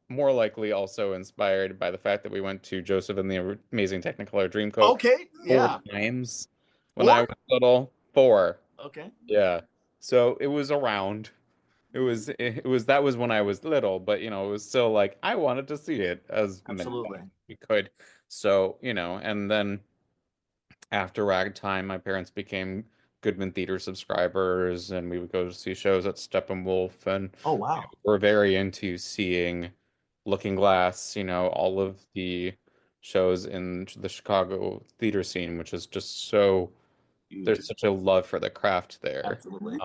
more likely also inspired by the fact that we went to Joseph and the Amazing Technicolor Dreamcoat Okay. 4 Yeah. times when I 4? was little. 4. Okay. Yeah. So it was around. It was that was when I was little, but it was still like I wanted to see it as many Absolutely. times as we could. So, and then after Ragtime, my parents became Goodman Theater subscribers, and we would go to see shows at Steppenwolf, and Oh, wow. we're very into seeing Looking Glass, all of the shows in the Chicago theater scene, which is just Huge. there's such a love for the craft there. Absolutely.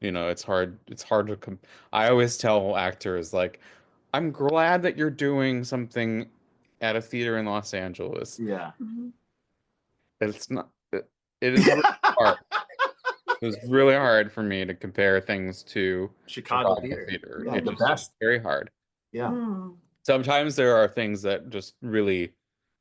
It's hard to I always tell actors like, I'm glad that you're doing something at a theater in Los Angeles. Yeah. It's not it is really hard. It was really hard for me to compare things to Chicago Chicago theater. theater. Yeah, It the just is best. very hard. Yeah. Sometimes there are things that just really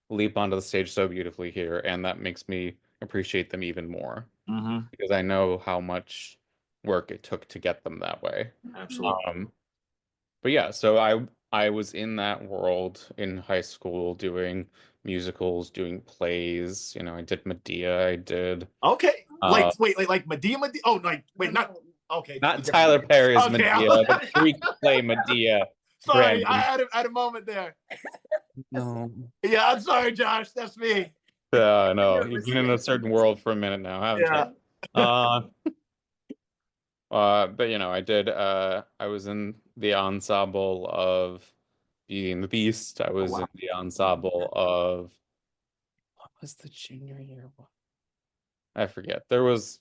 leap onto the stage so beautifully here, and that makes me appreciate them even more Mm-hmm. because I know how much work it took to get them that way. Absolutely. But yeah, so I was in that world in high school doing musicals, doing plays. I did Medea. I did Okay. Like Medea. Oh, wait, not. Okay. not Tyler Perry's Okay. Medea, the Greek play Medea. Sorry, Brandon. I had a moment there. No. Yeah, I'm sorry, Josh. That's me. No, you've been in a certain world for a minute now, haven't Yeah. you? But I did. I was in the ensemble of Beauty and the Beast. I was in the ensemble of what was the junior year one? I forget. There was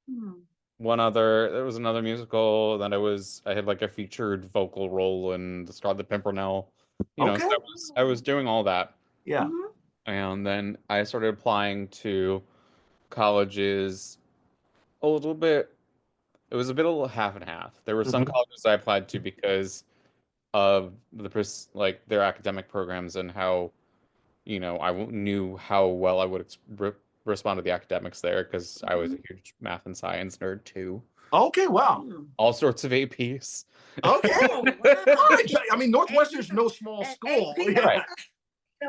There was another musical that I had like a featured vocal role in the Scarlet Pimpernel. Okay. So I was doing all that. Yeah. And then I started applying to colleges a little bit. It was a little half and half. There were some colleges I applied to because of like their academic programs and how, knew how well I would respond to the academics there because I was a huge math and science nerd too. Okay. Wow. All sorts of APs. Okay. I mean, Northwestern's no small school. Right.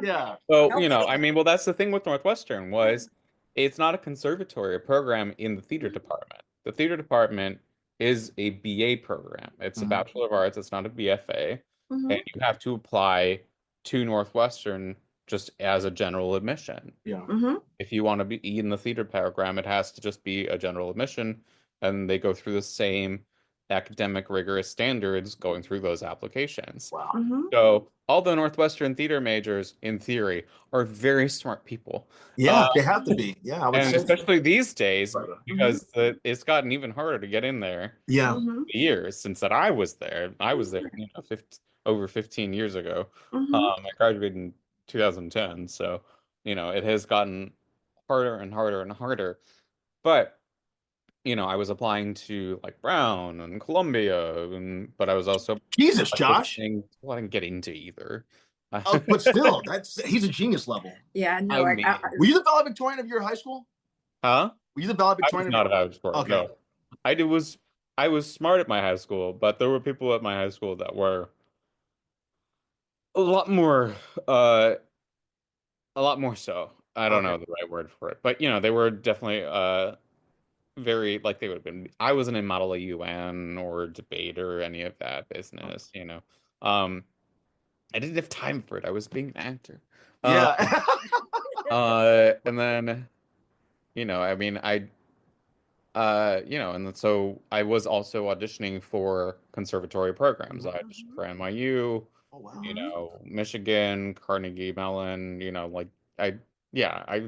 Yeah. So, well, that's the thing with Northwestern was it's not a conservatory program in the theater department. The theater department is a BA program. It's a Bachelor of Arts. It's not a BFA. And you have to apply to Northwestern just as a general admission. Yeah. If you want to be in the theater program, it has to just be a general admission, and they go through the same academic rigorous standards going through those applications. Wow. So all the Northwestern theater majors, in theory, are very smart people. Yeah, they have to be. Yeah, I would and say especially these days, because it's gotten even harder to get in there. Yeah. Years since that I was there. I was there, over 15 years ago. I graduated in 2010, so it has gotten harder and harder and harder. But I was applying to like Brown and Columbia, but I was also Jesus, Josh. Well, I didn't get into either. But still, he's a genius level. Yeah, no. I mean, were you the valedictorian of your high school? Huh? Were you the valedictorian? I was not a valedictorian. Okay. No, I was smart at my high school, but there were people at my high school that were a lot more so. I don't know the right word for it, but they were definitely very like they would have been. I wasn't in Model UN or debate or any of that business. I didn't have time for it. I was being an actor. Yeah. And then, I mean, and so I was also auditioning for conservatory programs. I auditioned for NYU, Oh, wow. Michigan, Carnegie Mellon, I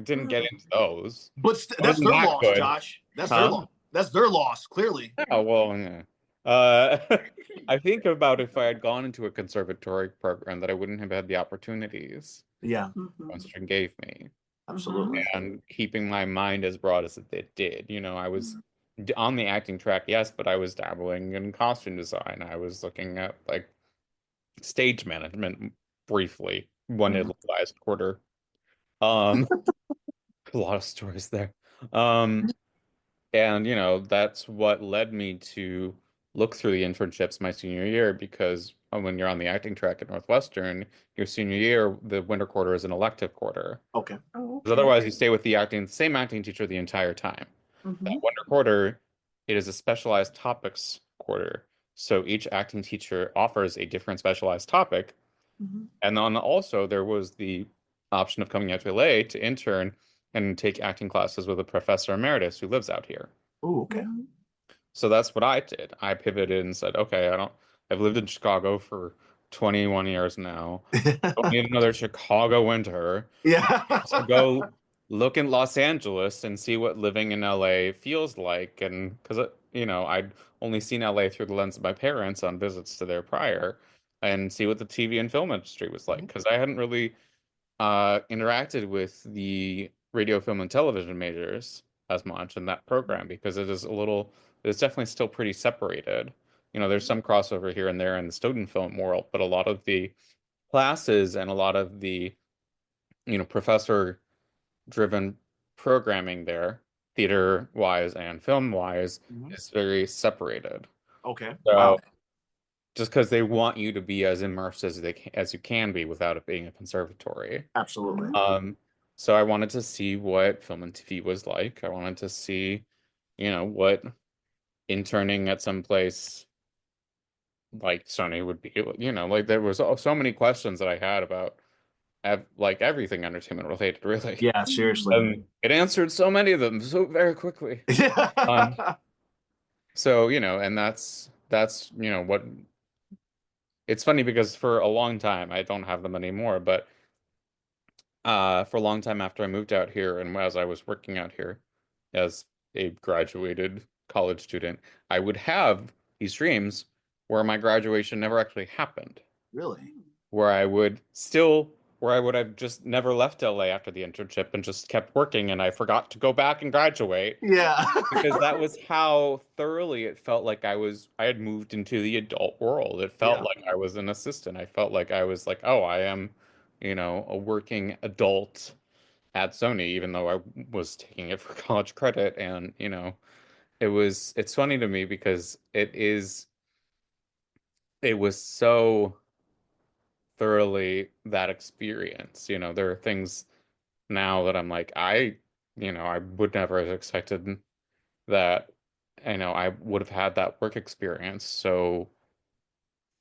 didn't get into those. But that's their loss, good. Josh. That's their loss. That's their loss, clearly. Oh, well, yeah. I think about if I had gone into a conservatory program that I wouldn't have had the opportunities Yeah. Western gave me. Absolutely. And keeping my mind as broad as it did. I was on the acting track, yes, but I was dabbling in costume design. I was looking at like stage management briefly when it Mhm. last quarter. Um, a lot of stories there. Um, and that's what led me to look through the internships my senior year because when you're on the acting track at Northwestern, your senior year, the winter quarter is an elective quarter. Okay. Oh, Because okay. otherwise, you stay with the same acting teacher the entire time. That Mhm. winter quarter, it is a specialized topics quarter. So each acting teacher offers a different specialized topic. Mhm. And then also there was the option of coming out to LA to intern and take acting classes with a professor emeritus who lives out here. Oh, okay. Mhm. So that's what I did. I pivoted and said, okay, I've lived in Chicago for 21 years now. Don't need another Chicago winter. To Yeah. go look in Los Angeles and see what living in LA feels like. And because, I'd only seen LA through the lens of my parents on visits to there prior and see what the TV and film industry was like. Because I hadn't really interacted with the radio, film, and television majors as much in that program because it's definitely still pretty separated. There's some crossover here and there in the student film world, but a lot of the classes and a lot of the, professor driven programming there, theater wise and film wise, Mhm. is very separated. Okay. So Wow. just because they want you to be as immersed as you can be without it being a conservatory. Absolutely. Mhm. So I wanted to see what film and TV was like. I wanted to see, what interning at some place like Sony would be, like there was so many questions that I had about like everything entertainment related, really. Yeah, seriously. Mhm. And it answered so many of them so very quickly. Um, Yeah. so, and that's, what it's funny because for a long time, I don't have them anymore, but for a long time after I moved out here and as I was working out here as a graduated college student, I would have these dreams where my graduation never actually happened. Really? where I would still, where I would have just never left LA after the internship and just kept working, and I forgot to go back and graduate Yeah. because that was how thoroughly it felt like I had moved into the adult world. It felt Yeah. like I was an assistant. I felt like I was like, oh, I am, a working adult at Sony, even though I was taking it for college credit. And, it's funny to me because it was so thoroughly that experience. There are things now that I'm like, I would never have expected that, I would have had that work experience so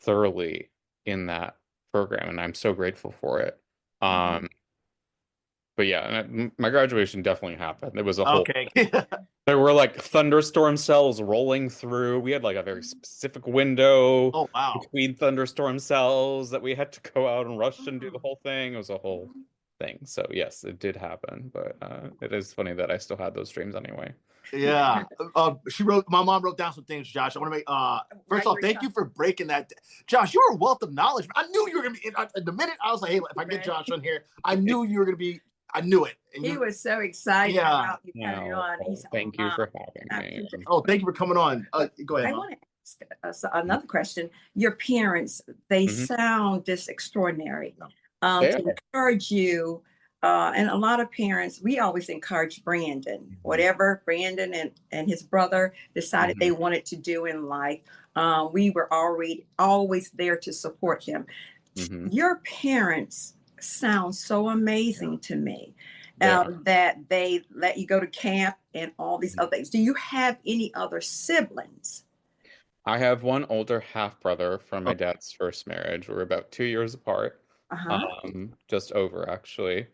thoroughly in that program, and I'm so grateful for it. Mhm. Um, but yeah, my graduation definitely happened. It was a whole Okay. There were like thunderstorm cells rolling through. We had like a very specific window Oh, wow. between thunderstorm cells that we had to go out and rush and do the Mhm. whole thing. It was a whole thing. So yes, it did happen, but it is funny that I still had those dreams anyway. Yeah. My mom wrote down some things, Josh. I want to make, first off, thank you for breaking that. Josh, you're a wealth of knowledge. I knew you were going to be, in the minute I was like, hey, if I get Josh on here, I knew you were going to be, I knew it. And He was so excited yeah. about you coming No, on. He said, "Oh, thank you Mom, for having I me. appreciate." Oh, thank you for coming on. Go ahead, I Mom. want to ask another question. Your parents, they Mhm. sound just extraordinary. They To are. encourage you, and a lot of parents, we always encourage Brandon, whatever Brandon and his brother decided Mhm. they wanted to do in life. We were already always there to support him. Mhm. Your parents sound so amazing to me, They are. that they let you go to camp and all these other things. Do you have any other siblings? I have one older half brother from my Oh, dad's first marriage. We're about 2 years apart. Uh-huh. Just over actually.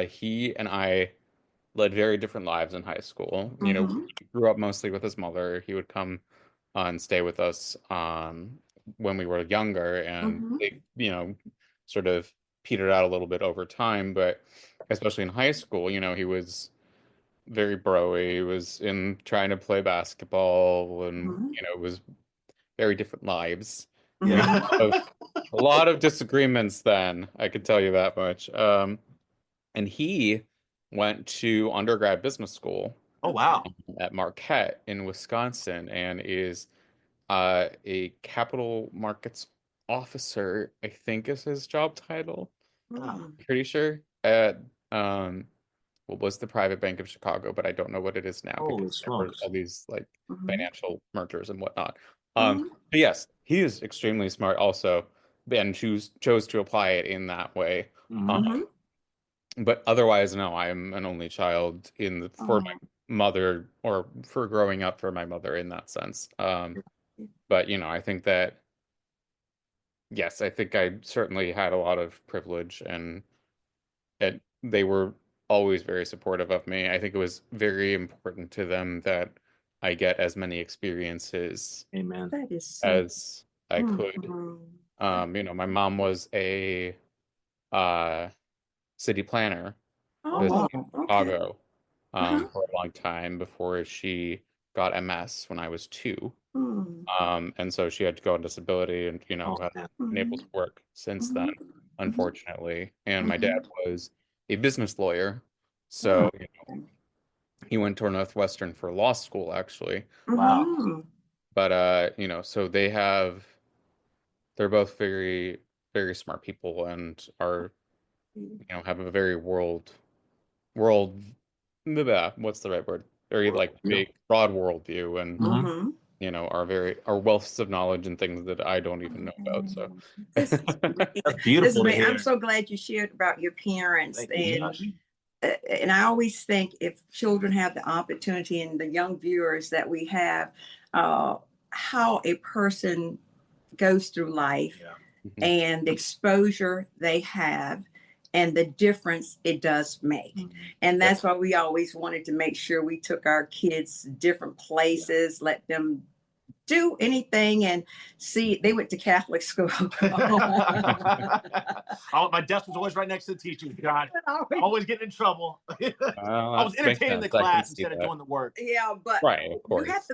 He and I led very different lives in high school. Mm-hmm. He grew up mostly with his mother. He would come and stay with us when we were younger, and Mm-hmm. they, sort of petered out a little bit over time. But especially in high school, he was very broy. He was in trying to play basketball, and Mm-hmm. it was very different lives. We had yeah. a lot of disagreements then, I could tell you that much. And he went to undergrad business school Oh, wow. at Marquette in Wisconsin and is a capital markets officer, I think is his job title. Wow. Pretty sure at what was the private bank of Chicago, but I don't know what it is now Holy because there were smokes. all these like Mhm. financial mergers and whatnot. Mhm. But yes, he is extremely smart also, and chose to apply it in that way. Mhm. Mhm. But otherwise, no, I'm an only child for my Oh. mother or for growing up for my mother in that sense. But I think that yes, I think I certainly had a lot of privilege and they were always very supportive of me. I think it was very important to them that I get as many experiences Amen. That is so. as I could. Mhm. My mom was a uh, city planner Oh, wow. Oh, in okay. Chicago Uh-huh. for a long time before she got MS when I was 2. Mm. And so she had to go on disability and, Oh, hasn't man. been able Mhm. to work since then, Mhm. Mhm. unfortunately. And my dad Mhm. was a business lawyer. Oh. So, he went to Northwestern for law school, actually. Wow. Mhm. But, so they're both very, very smart people and are, have a very world, what's the right word? Very like You. big, broad worldview and Mhm. Mhm. are wealths of knowledge and things that I don't even know about. So This is great. That's This is beautiful to great. I'm hear. so glad you shared about your parents, Thank you, and Josh. I always think if children have the opportunity, and the young viewers that we have, uh, how a person goes through life Yeah. Mhm. and the exposure they have and the difference it does make. Mhm. And Yeah. that's why we always wanted to make sure we took our kids different places, let them do anything and see. They went to Catholic school. My desk was always right next to the teacher, God. Always getting in trouble. I was That makes entertaining the sense. I can class see instead of that. doing the work. Yeah, but Right, of course. you have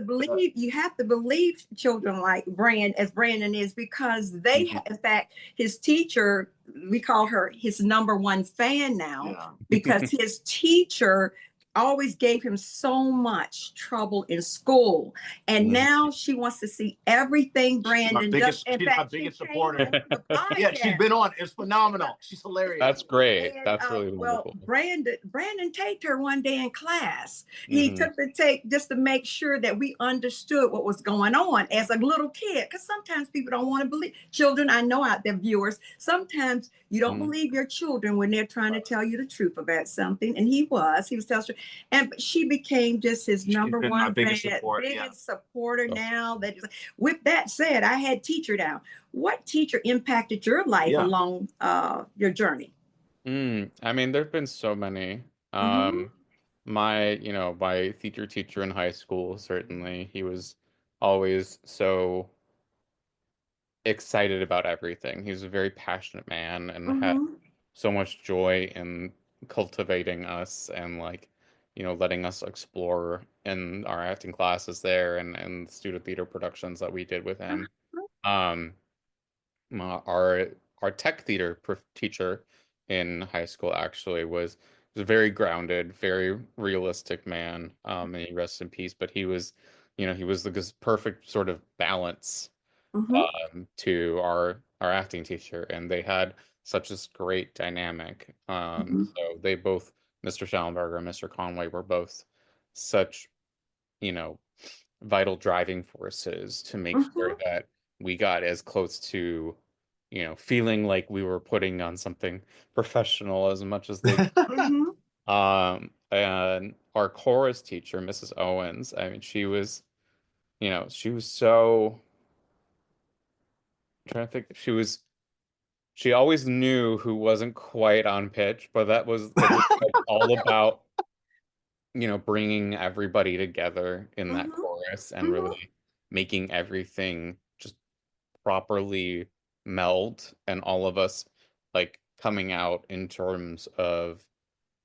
to believe children like Brandon is, because Mhm. in fact, his teacher, we call her his number one fan now, Yeah. because his teacher always gave him so much trouble in school, and Mhm. now she wants to see everything Brandon does. In She's my fact, she biggest came supporter. on the Yeah, she's podcast. been on. It's phenomenal. She's hilarious. That's great. And That's really well, wonderful. Brandon taped her one day in class. He Hmm. took the tape just to make sure that we understood what was going on as a little kid. Because sometimes people don't want to believe children. I know out there, viewers. Sometimes you don't Hmm. believe your children when they're trying to tell you the truth about something. And he was telling her, and she became just his She's number been my one biggest fan, support. Yeah. biggest supporter So, now. With that said, I had teacher down. What teacher impacted your life Yeah. along your journey? I mean, there've been so many. Mm-hmm. My theater teacher in high school, certainly, he was always so excited about everything. He was a very passionate man and had Mm-hmm. so much joy in cultivating us and like, letting us explore in our acting classes there and student theater productions that we did with him. Um, our tech theater teacher in high school actually was a very grounded, very realistic man. And he rests in peace. But he was the perfect sort of balance Mm-hmm. to our acting teacher, and they had such a great dynamic. Mm-hmm. So they both, Mr. Schallenberger and Mr. Conway, were both such, you know, vital driving forces to make sure Mm-hmm. that we got as close to, feeling like we were putting on something professional as much as they could. Mm-hmm. And our chorus teacher, Mrs. Owens, I mean, she was so I'm trying to think. She always knew who wasn't quite on pitch, but it was like all about, bringing everybody together in that Mm-hmm. chorus and Mm-hmm. really making everything just properly meld and all of us like coming out in terms of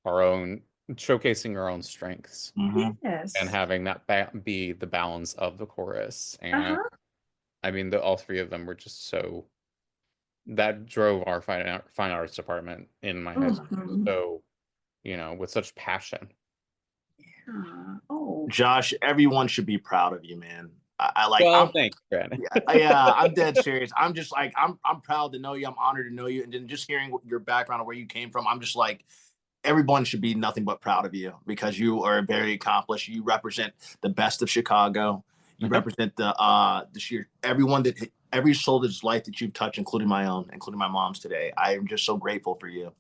our own showcasing our own strengths Mhm. and Yes. having that be the balance of the chorus. And Uh-huh. I mean, all three of them were just so that drove our fine arts department in my high school Mm-hmm. so with such passion. Oh, Josh, everyone should be proud of you, man. I like. Well, thanks, Brandon. Yeah, I'm dead serious. I'm just like, I'm proud to know you. I'm honored to know you. And then just hearing your background and where you came from, I'm just like, everyone should be nothing but proud of you because you are very accomplished. You represent the best of Chicago. You represent the sheer every soul that's life that you've touched, including my own, including my mom's today. I am just so grateful for you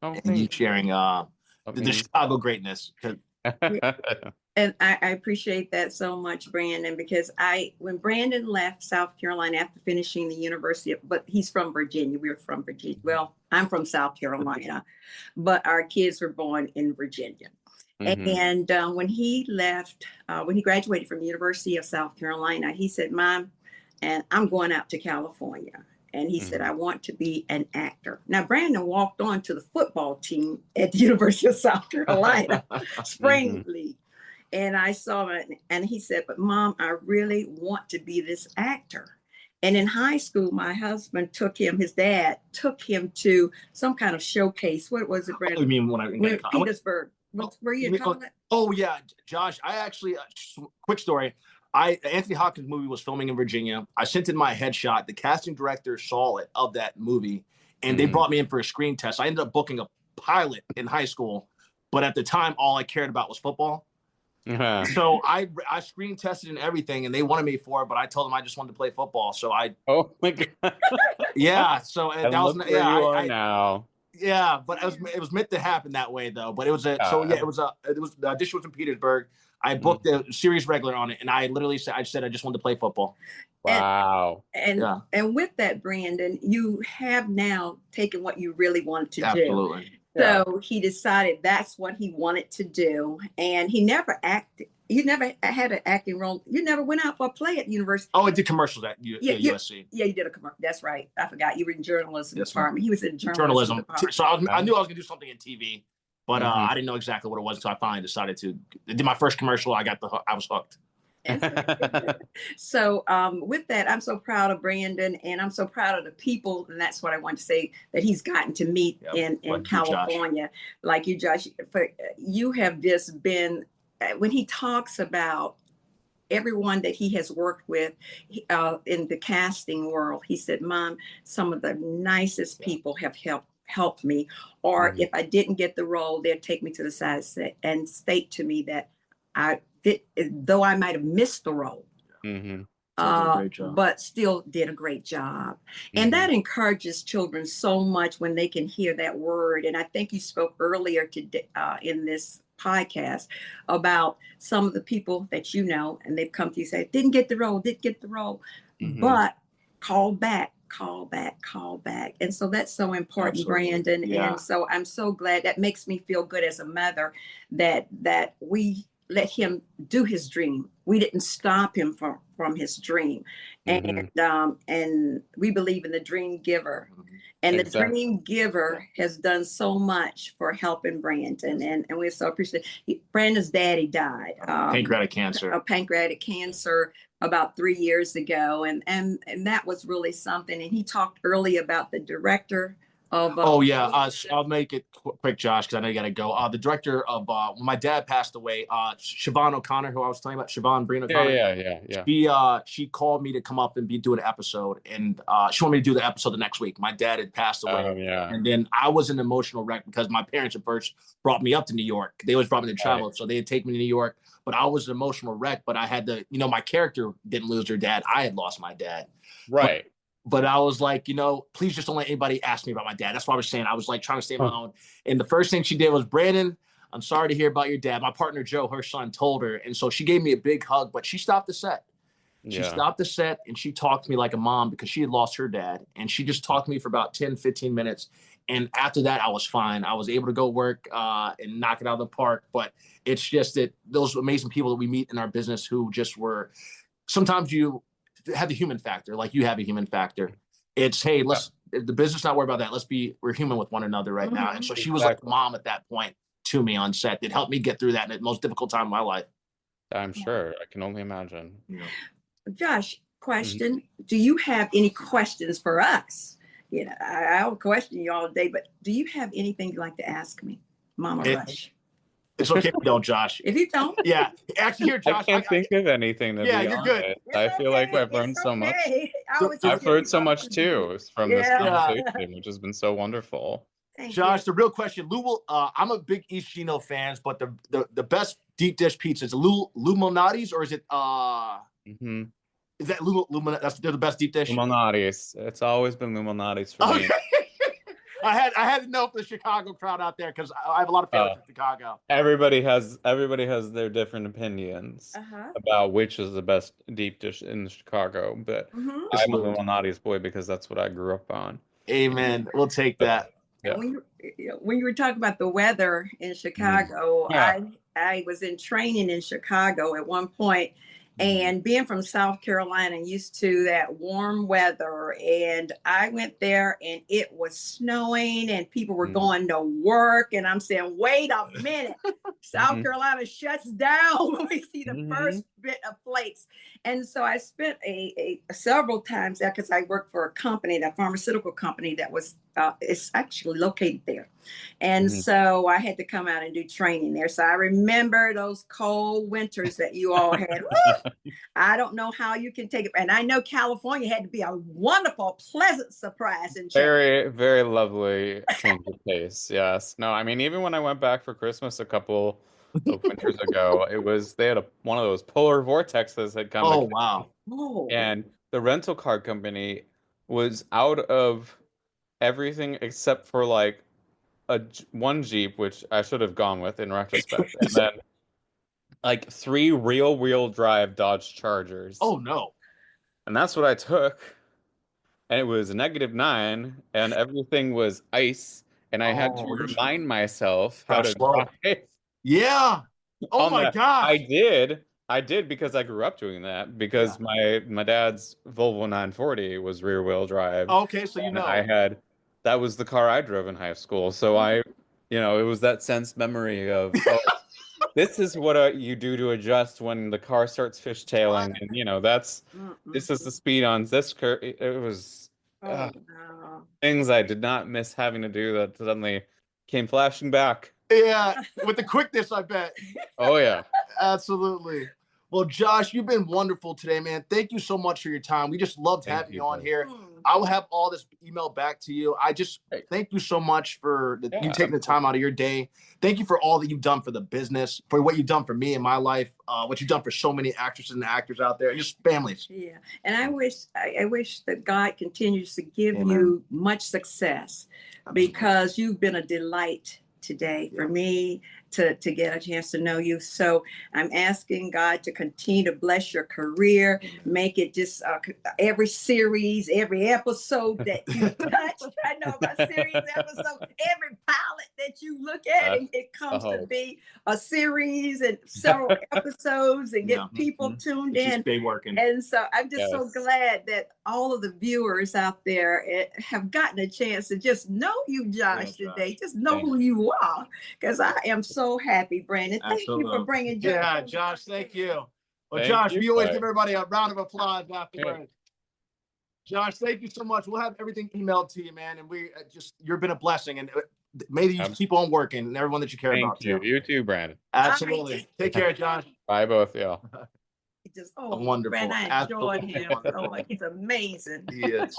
and you sharing the Chicago greatness. And I appreciate that so much, Brandon, because when Brandon left South Carolina after finishing the university, but he's from Virginia. We're from Virginia. Well, I'm from South Carolina, but our kids were born in Virginia. And when he left, when he graduated from the University of South Carolina, he said, Mom, and I'm going out to California. And he said, I want to be an actor. Now, Brandon walked on to the football team at the University of South Carolina, spring league. And I saw it, and he said, but Mom, I really want to be this actor. And in high school, my husband his dad took him to some kind of showcase. What was it, Brandon? You mean when Petersburg. Were you in college? Oh, yeah, Josh, I actually, quick story. Anthony Hopkins' movie was filming in Virginia. I sent in my headshot. The casting director saw it of that movie, and they brought me in for a screen test. I ended up booking a pilot in high school, but at the time, all I cared about was football. So I screen tested and everything, and they wanted me for it, but I told them I just wanted to play football. So oh my God. Yeah. So that was where you are now. Yeah, but it was meant to happen that way though. But it was the audition was in Petersburg. I booked a series regular on it, and I literally said I just wanted to play football. Wow. And with that, Brandon, you have now taken what you really wanted to do. Absolutely. So he decided that's what he wanted to do. And he never acted. You never had an acting role. You never went out for a play at university. Oh, I did commercials at USC. Yeah, you did a commercial. That's right. I forgot. You were in journalism department. He was in journalism department. So I knew I was going to do something in TV, but I didn't know exactly what it was until I finally decided to. I did my first commercial. I was hooked. So with that, I'm so proud of Brandon, and I'm so proud of the people, and that's what I want to say, that he's gotten to meet in California. Like you, Josh, you have just been, when he talks about everyone that he has worked with in the casting world, he said, Mom, some of the nicest people have helped me, or if I didn't get the role, they'd take me to the side and state to me that though I might have missed the role, but still did a great job. And that encourages children so much when they can hear that word. And I think you spoke earlier today in this podcast about some of the people that you know, and they've come to you and say, didn't get the role, but call back. And so that's so important. Absolutely. Brandon. Yeah. And so I'm so glad. That makes me feel good as a mother that we let him do his dream. We didn't stop him from his dream. And we believe in the dream giver. And the dream giver has done so much for helping Brandon. And we're so appreciative. Brandon's daddy died. Pancreatic cancer. Of pancreatic cancer about 3 years ago. And that was really something. And he talked early about the director of I'll make it quick, Josh, because I know you got to go. The director of when my dad passed away, Siobhan O'Connor, who I was telling about, Siobhan Breen O'Connor. Yeah. She called me to come up and do an episode, and she wanted me to do the episode the next week. My dad had passed away, and then I was an emotional wreck because my parents at first brought me up to New York. They always brought me to travel, so they'd take me to New York. But I was an emotional wreck. But I had to, my character didn't lose her dad. I had lost my dad. Right. But I was like, please just don't let anybody ask me about my dad. That's what I was saying. I was like trying to stay on my own. And the first thing she did was, Brandon, I'm sorry to hear about your dad. My partner, Joe, her son, told her. And so she gave me a big hug, but she stopped the set. She stopped the set and she talked to me like a mom because she had lost her dad. And she just talked to me for about 10, 15 minutes. And after that, I was fine. I was able to go work and knock it out of the park. But it's just that those amazing people that we meet in our business who just were, sometimes you have the human factor, like you have a human factor. It's, hey, the business not worry about that. We're human with one another right now. And so she was like a mom at that point to me on set. It helped me get through that in the most difficult time of my life. I'm sure. I can only imagine. Josh, question. Do you have any questions for us? I'll question you all day, but do you have anything you'd like to ask me, Mama Rush? It's okay if we don't, Josh. If you don't, Yeah, actually, here, I Josh. can't think of anything to Yeah, be you're honest. good. it's I feel like okay. I've learned It's so much. okay. I So- always tell I've heard so people, much too from this Yeah. conversation, which has been so wonderful. Thank Josh, you. the real question, Lou. I'm a big East Chino fans, but the best deep dish pizza is Lou Malnati's, or is it Mm-hmm. is that Lou they're the best deep dish? Lumalnati's. It's always been Lumalnati's for me. Okay. I had to know for the Chicago crowd out there because I have a lot of family from Chicago. Everybody has their different opinions Uh-huh. about which is the best deep dish in Chicago, but Mhm. I'm a Lumalnati's boy because that's what I grew up on. Amen. We'll take that. Yeah. And when you were talking about the weather in Chicago, Yeah. I was in training in Chicago at one point, and being from South Carolina, used to that warm weather, and I went there and it was snowing and people were going to work, and I'm saying, wait a minute, South Carolina shuts down when we see the first bit of flakes. And so I spent a several times there because I worked for a company, that pharmaceutical company that was it's actually located there. And so I had to come out and do training there. So I remember those cold winters that you all had. I don't know how you can take it. And I know California had to be a wonderful, pleasant surprise and change. Very, very lovely change of pace. Yes. No, I mean, even when I went back for Christmas a couple of winters ago, they had one of those polar vortexes had come. Oh, wow. And the rental car company was out of everything except for like one Jeep, which I should have gone with in retrospect, and then like 3 rear-wheel drive Dodge Chargers. Oh, no. And that's what I took. And it was -9, and everything was ice, and I had to remind myself how to drive. Yeah. Oh my gosh. I did because I grew up doing that because my dad's Volvo 940 was rear-wheel drive. Okay, so and that was the car I drove in high school. So it was that sense memory of this is what you do to adjust when the car starts fishtailing, and this is the speed on this curve. It was things I did not miss having to do that suddenly came flashing back. Yeah, with the quickness, I bet. Oh yeah, absolutely. Well, Josh, you've been wonderful today, man. Thank you so much for your time. We just loved having you on here. I will have all this email back to you. I just thank you so much for you taking the time out of your day. Thank you for all that you've done for the business, for what you've done for me in my life, what you've done for so many actresses and actors out there, and just families. Yeah, and I wish that God continues to give you much success because you've been a delight today for me to get a chance to know you. So I'm asking God to continue to bless your career, make it just every series, every episode that you touch. I know about series episode, every pilot that you look at, and it comes to be a series and several episodes and get people tuned in. Stay working. And so I'm just so glad that all of the viewers out there have gotten a chance to just know you, Josh, today. Just know who you are, because I am so happy, Brandon. Thank you for bringing Josh. Yeah, Josh, thank you. Well, Josh, we always give everybody a round of applause afterwards. Josh, thank you so much. We'll have everything emailed to you, man. And you've been a blessing. And maybe you keep on working and everyone that you care about. Thank you. You too, Brandon. Absolutely. Take care, Josh. Bye, both y'all. Just wonderful. Brandon, I enjoyed him. He's amazing. He is.